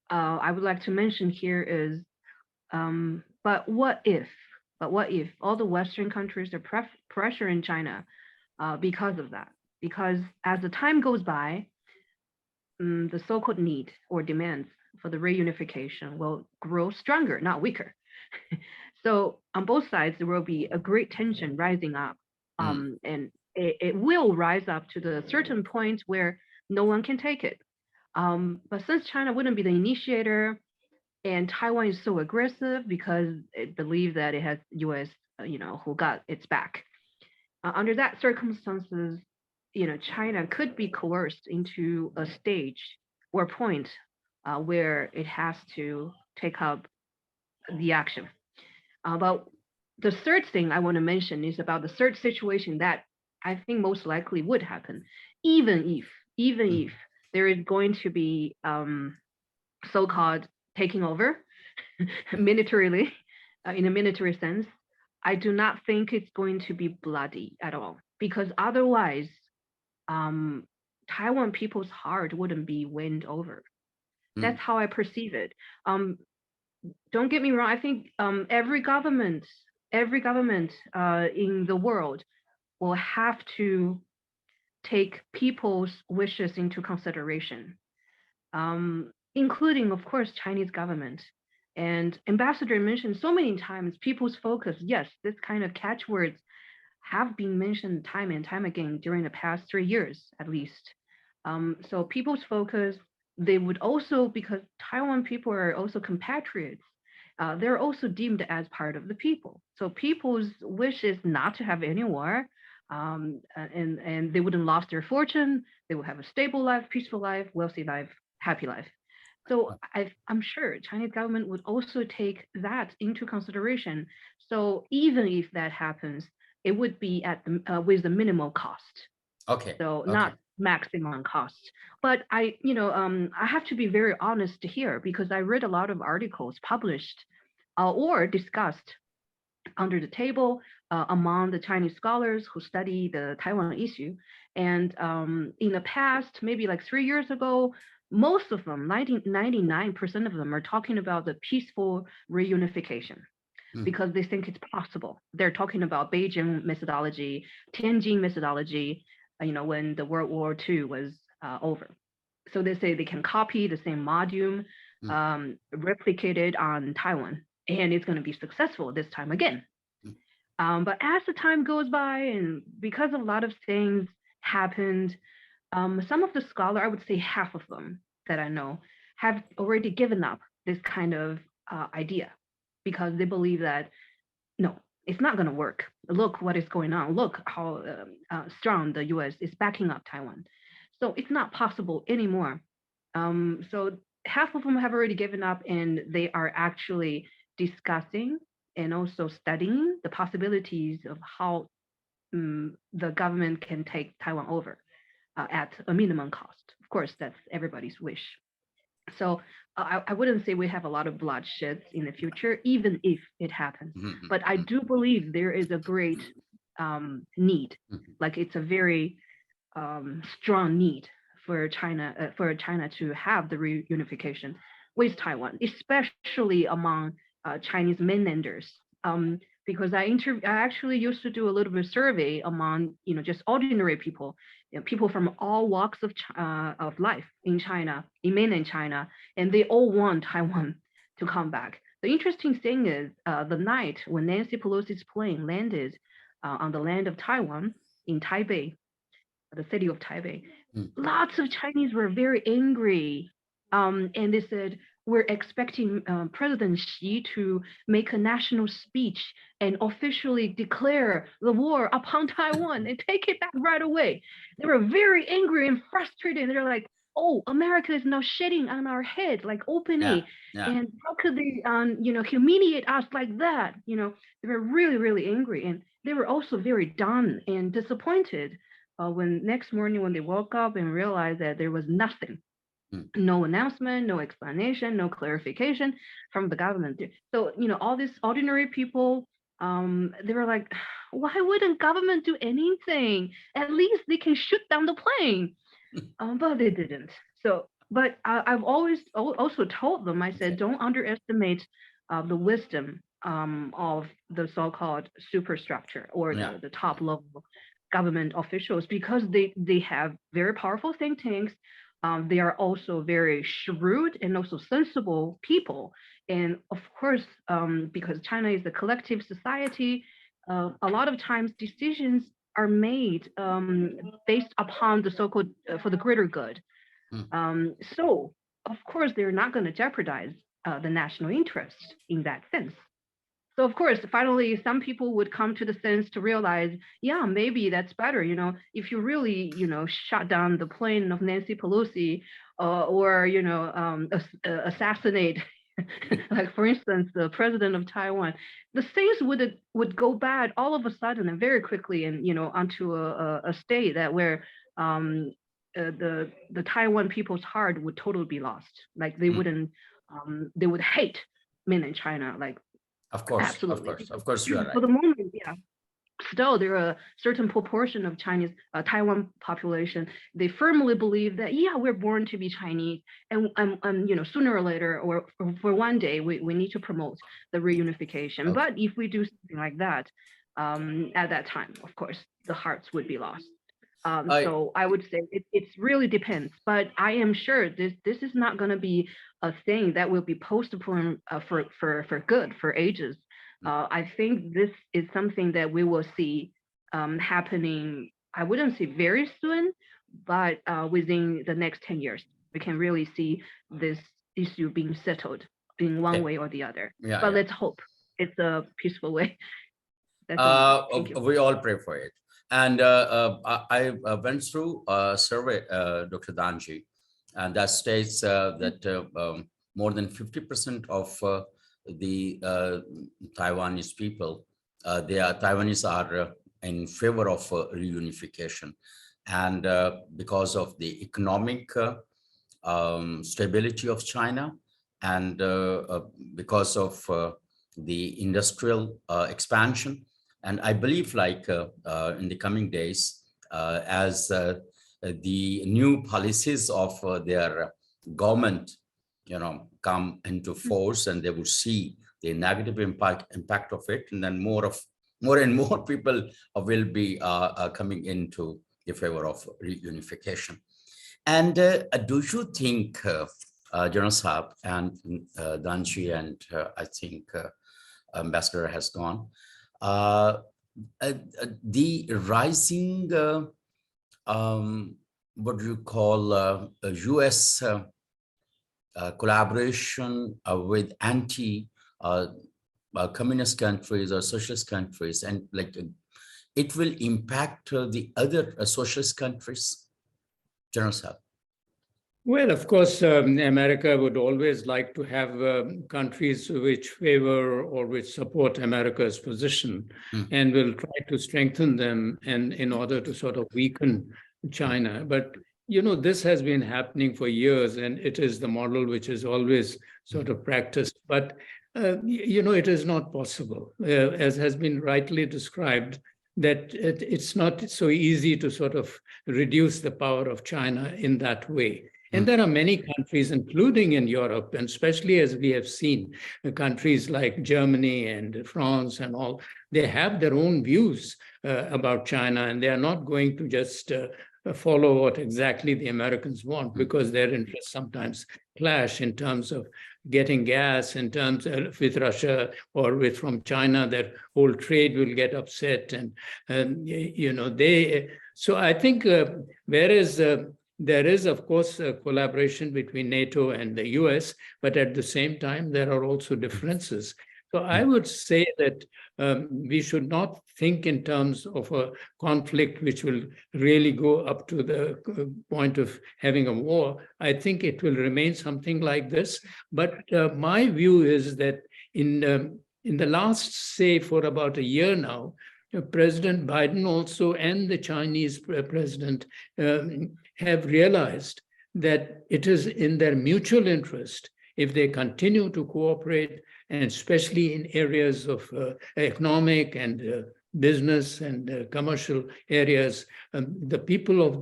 S4: I would like to mention here is, but what if all the Western countries are pressuring China because of that? Because as the time goes by, the so-called need or demands for the reunification will grow stronger, not weaker. So on both sides, there will be a great tension rising up, and it will rise up to the certain point where no one can take it. But since China wouldn't be the initiator, and Taiwan is so aggressive because it believes that it has US, who got its back. Under that circumstances, China could be coerced into a stage or point where it has to take up the action. But the third thing I want to mention is about the third situation that I think most likely would happen, even if there is going to be so-called taking over militarily, in a military sense. I do not think it's going to be bloody at all, because otherwise Taiwan people's heart wouldn't be won over. That's how I perceive it. Don't get me wrong. I think every government in the world will have to take people's wishes into consideration, including, of course, Chinese government. And Ambassador mentioned so many times people's focus. Yes, this kind of catchwords have been mentioned time and time again during the past 3 years, at least. So people's focus, they would also, because Taiwan people are also compatriots, they're also deemed as part of the people. So people's wish is not to have any war, and they wouldn't lose their fortune. They will have a stable life, peaceful life, wealthy life, happy life. So I'm sure Chinese government would also take that into consideration. So even if that happens, it would be at the with the minimal cost.
S1: Okay.
S4: So not maximum cost. But I have to be very honest here, because I read a lot of articles published or discussed under the table among the Chinese scholars who study the Taiwan issue. And in the past, maybe like 3 years ago, most of them, 99% of them, are talking about the peaceful reunification because they think it's possible. They're talking about Beijing methodology, Tianjin methodology, when the World War II was over. So they say they can copy the same module, replicate it on Taiwan, and it's going to be successful this time again. But as the time goes by, and because a lot of things happened, some of the scholars, I would say half of them that I know, have already given up this kind of idea, because they believe that, no, it's not going to work. Look what is going on. Look how strong the US is backing up Taiwan. So it's not possible anymore. So half of them have already given up, and they are actually discussing and also studying the possibilities of how the government can take Taiwan over at a minimum cost. Of course, that's everybody's wish. So I wouldn't say we have a lot of bloodshed in the future, even if it happens. But I do believe there is a great need, like it's a very strong need for China to have the reunification with Taiwan, especially among Chinese mainlanders. Because I actually used to do a little bit of survey among just ordinary people, people from all walks of life in China, in mainland China, and they all want Taiwan to come back. The interesting thing is the night when Nancy Pelosi's plane landed on the land of Taiwan in Taipei, the city of Taipei, lots of Chinese were very angry, and they said, we're expecting President Xi to make a national speech and officially declare the war upon Taiwan and take it back right away. They were very angry and frustrated. They're like, oh, America is now shitting on our head, like openly. And how could they, humiliate us like that? They were really, really angry. And they were also very done and disappointed when next morning when they woke up and realized that there was nothing. No announcement, no explanation, no clarification from the government. So, all these ordinary people, they were like, why wouldn't government do anything? At least they can shoot down the plane. But they didn't. So, but I've always also told them, I said, don't underestimate the wisdom of the so-called superstructure or the top level government officials, because they have very powerful think tanks. They are also very shrewd and also sensible people. And of course, because China is a collective society, a lot of times decisions are made based upon the so-called for the greater good. So of course, they're not going to jeopardize the national interest in that sense. So of course, finally, some people would come to the sense to realize, yeah, maybe that's better. If you really, shut down the plane of Nancy Pelosi, or assassinate, like for instance, the president of Taiwan, the things would go bad all of a sudden and very quickly, and onto a state that where the Taiwan people's heart would totally be lost. Like they wouldn't, they would hate mainland China, like.
S1: Of course,
S4: absolutely.
S1: of course, you are right.
S4: For the moment, yeah. still there are a certain proportion of Chinese Taiwan population. They firmly believe that, yeah, we're born to be Chinese, and you know, sooner or later, or for one day, we need to promote the reunification. But if we do something like that, at that time, of course, the hearts would be lost. So I would say it really depends, but I am sure this is not going to be a thing that will be postponed for good for ages. I think this is something that we will see happening. I wouldn't say very soon, but within the next 10 years, we can really see this issue being settled in one way or the other. But let's hope it's a peaceful way.
S1: We all pray for it. And I went through a survey, Dr. Danji, and that states that more than 50% of the Taiwanese people, Taiwanese are in favor of reunification. And because of the economic stability of China, and because of the industrial expansion. And I believe, like in the coming days, as the new policies of their government, you know, come into force, and they will see the negative impact of it, and then more and more people will be coming into the favor of reunification. And do you think, General Saab and Danji, and I think Ambassador has gone, the rising, what do you call, US collaboration with anti-communist countries or socialist countries, and like it will impact the other socialist countries, General Saab?
S2: Well, of course, America would always like to have countries which favor or which support America's position, and will try to strengthen them, and in order to sort of weaken China. But, you know, this has been happening for years, and it is the model which is always sort of practiced. But, you know, it is not possible, as has been rightly described, that it's not so easy to sort of reduce the power of China in that way. And there are many countries, including in Europe, and especially as we have seen, countries like Germany and France and all, they have their own views about China, and they are not going to just follow what exactly the Americans want, because their interests sometimes clash in terms of getting gas, in terms of with Russia or with from China, their whole trade will get upset. And you know, so I think whereas there is, of course, a collaboration between NATO and the US, but at the same time, there are also differences. So I would say that we should not think in terms of a conflict which will really go up to the point of having a war. I think it will remain something like this. But my view is that in the last, say, for about a year now, President Biden also and the Chinese president have realized that it is in their mutual interest, if they continue to cooperate, and especially in areas of economic and business and commercial areas, the people of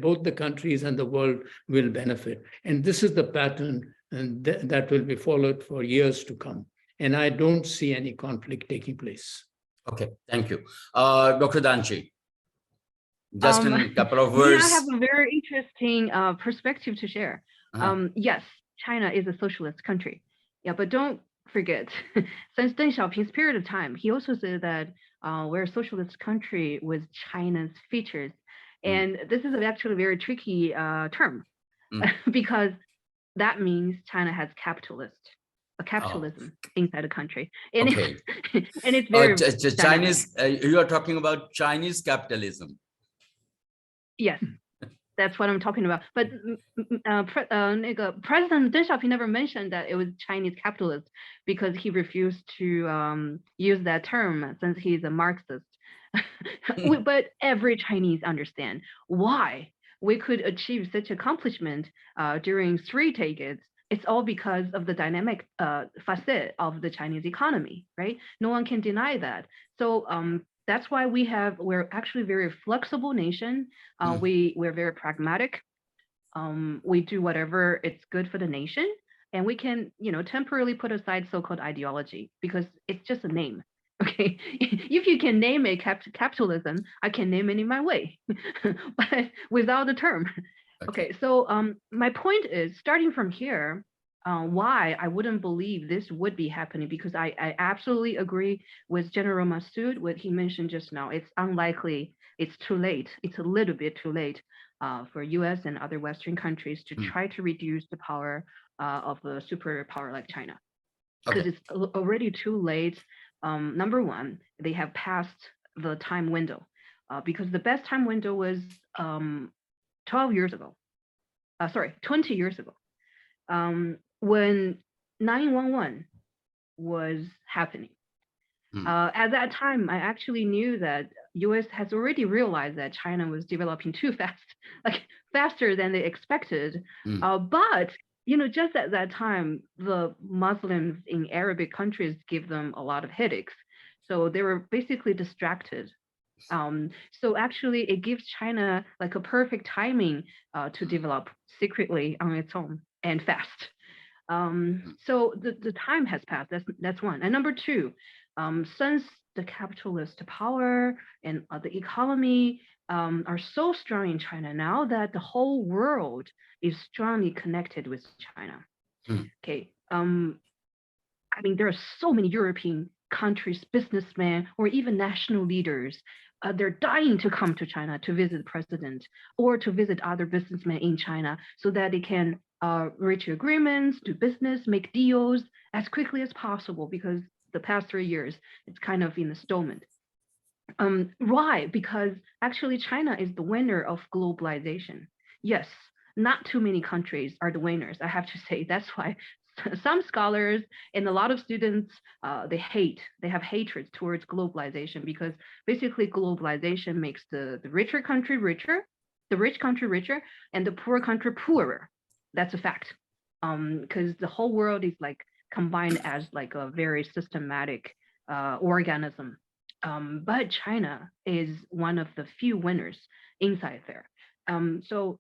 S2: both the countries and the world will benefit. And this is the pattern and that will be followed for years to come. And I don't see any conflict taking place.
S1: Okay, thank you. Dr. Danji, just in a couple of words.
S4: I have a very interesting perspective to share. Yes, China is a socialist country. Yeah, but don't forget, since Deng Xiaoping's period of time, he also said that we're a socialist country with China's features. And this is actually a very tricky term because that means China has capitalism inside the country. And, and it's very
S1: Chinese, you are talking about Chinese capitalism.
S4: Yes, that's what I'm talking about. But President Deng Xiaoping never mentioned that it was Chinese capitalist because he refused to use that term since he's a Marxist. But every Chinese understand why we could achieve such accomplishment during 3 decades. It's all because of the dynamic facet of the Chinese economy, right? No one can deny that. So That's why we're actually a very flexible nation. We're very pragmatic. We do whatever it's good for the nation, and we can, temporarily put aside so-called ideology because it's just a name. Okay, if you can name it capitalism, I can name it in my way, but without the term. Okay, so my point is, starting from here, why I wouldn't believe this would be happening, because I absolutely agree with General Masood, what he mentioned just now. It's unlikely, it's too late, it's a little bit too late for US and other Western countries to try to reduce the power of a superpower like China. Because it's already too late. Number one, they have passed the time window, because the best time window was 20 years ago, when 9/11 was happening. At that time, I actually knew that US has already realized that China was developing too fast, like faster than they expected. But just at that time, the Muslims in Arabic countries give them a lot of headaches. So they were basically distracted. So actually it gives China like a perfect timing to develop secretly on its own and fast. So the time has passed. That's one. And number two, since the capitalist power and the economy are so strong in China now that the whole world is strongly connected with China. Okay. I mean, there are so many European countries, businessmen, or even national leaders. They're dying to come to China to visit the president or to visit other businessmen in China so that they can reach agreements, do business, make deals as quickly as possible, because the past 3 years, it's kind of in a stallment. Why? Because actually China is the winner of globalization. Yes, not too many countries are the winners, I have to say. That's why some scholars and a lot of students, they have hatred towards globalization, because basically globalization makes the richer country richer, the rich country richer, and the poor country poorer. That's a fact. Because the whole world is like combined as like a very systematic organism. But China is one of the few winners inside there. So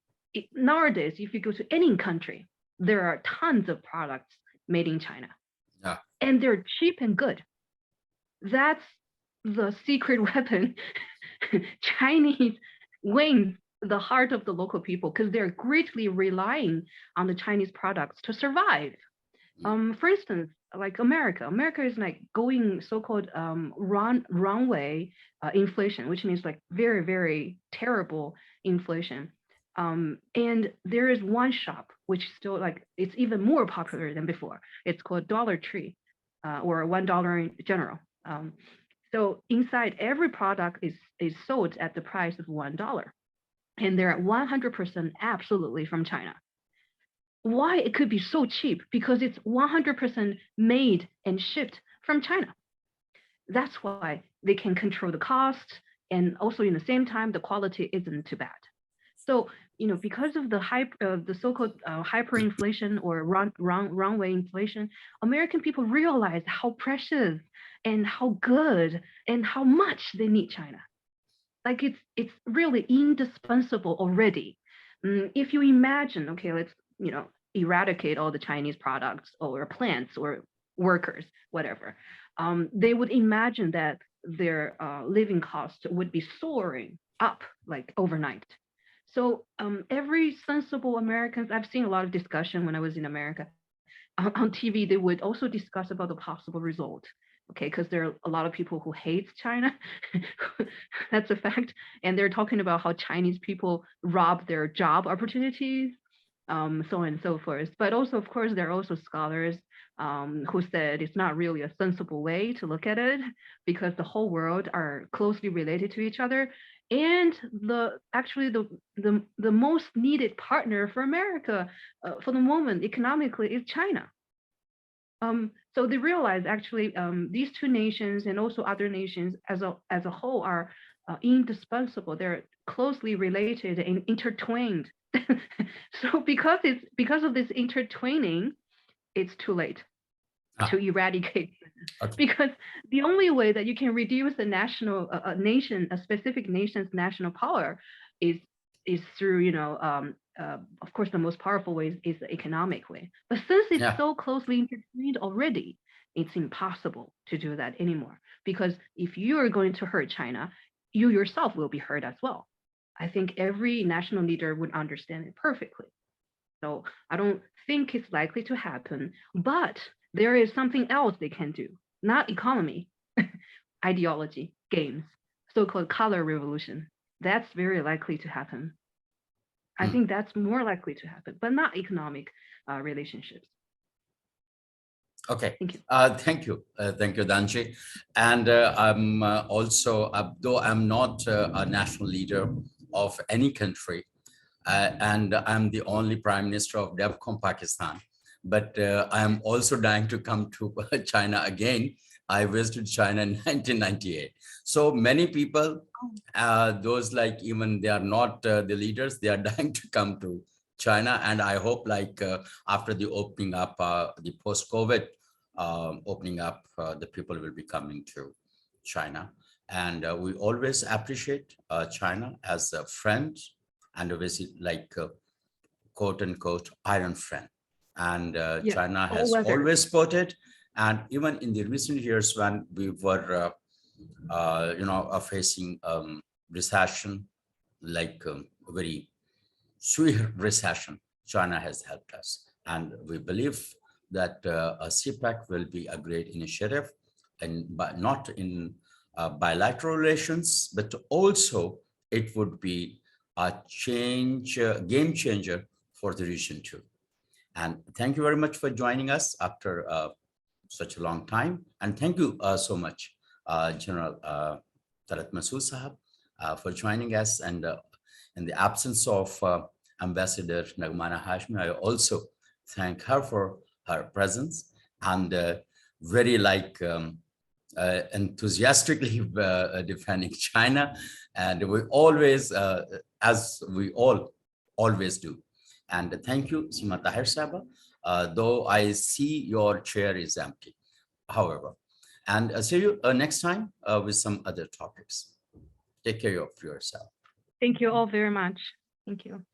S4: nowadays, if you go to any country, there are tons of products made in China. And they're cheap and good. That's the secret weapon. Chinese wins the heart of the local people because they're greatly relying on the Chinese products to survive. For instance, like America is like going so-called runaway inflation, which means like very, very terrible inflation. And there is one shop which still like, it's even more popular than before. It's called Dollar Tree, or $1 in general. So inside every product is sold at the price of $1. And they're 100% absolutely from China. Why it could be so cheap? Because it's 100% made and shipped from China. That's why they can control the cost, and also in the same time, the quality isn't too bad. So, because of the so-called hyperinflation or runaway inflation, American people realize how precious and how good and how much they need China. Like it's really indispensable already. If you imagine, okay, let's eradicate all the Chinese products or plants or workers, whatever, they would imagine that their living costs would be soaring up like overnight. So every sensible Americans, I've seen a lot of discussion when I was in America on TV, they would also discuss about the possible result. Okay, because there are a lot of people who hate China. That's a fact. And they're talking about how Chinese people rob their job opportunities, so on and so forth. But also, of course, there are also scholars who said it's not really a sensible way to look at it, because the whole world are closely related to each other. And the most needed partner for America for the moment economically is China. So they realize actually these two nations and also other nations as a whole are indispensable. They're closely related and intertwined. So because of this intertwining, it's too late to eradicate Because the only way that you can reduce the national a specific nation's national power is through, you know, of course, the most powerful way is the economic way. But since it's so closely intertwined already, it's impossible to do that anymore. Because if you are going to hurt China, you yourself will be hurt as well. I think every national leader would understand it perfectly. So I don't think it's likely to happen, but there is something else they can do, not economy, ideology, games, so-called color revolution. That's very likely to happen. I think that's more likely to happen, but not economic relationships.
S1: Okay.
S4: Thank you.
S1: Thank you, Danji. And I'm also, though I'm not a national leader of any country, and I'm the only Prime Minister of Devcom-Pakistan, but I'm also dying to come to China again. I visited China in 1998. So many people, those like even they are not the leaders, they are dying to come to China. And I hope like after the opening up, the post-COVID opening up, the people will be coming to China. And we always appreciate China as a friend and obviously like quote unquote iron friend. And China has always supported. And even in the recent years when we were, facing recession, like a very severe recession, China has helped us. And we believe that a CPEC will be a great initiative, and but not in bilateral relations, but also it would be a game changer for the region too. And thank you very much for joining us after such a long time. And thank you so much, General Talat Masood Sahab, for joining us. And in the absence of Ambassador Naghmana Hashmi, I also thank her for her presence and very like enthusiastically defending China. And we always, as we all always do. And thank you, Seema Tahir Sahaba, though I see your chair is empty, however. And see you next time with some other topics. Take care of yourself.
S4: Thank you all very much. Thank you.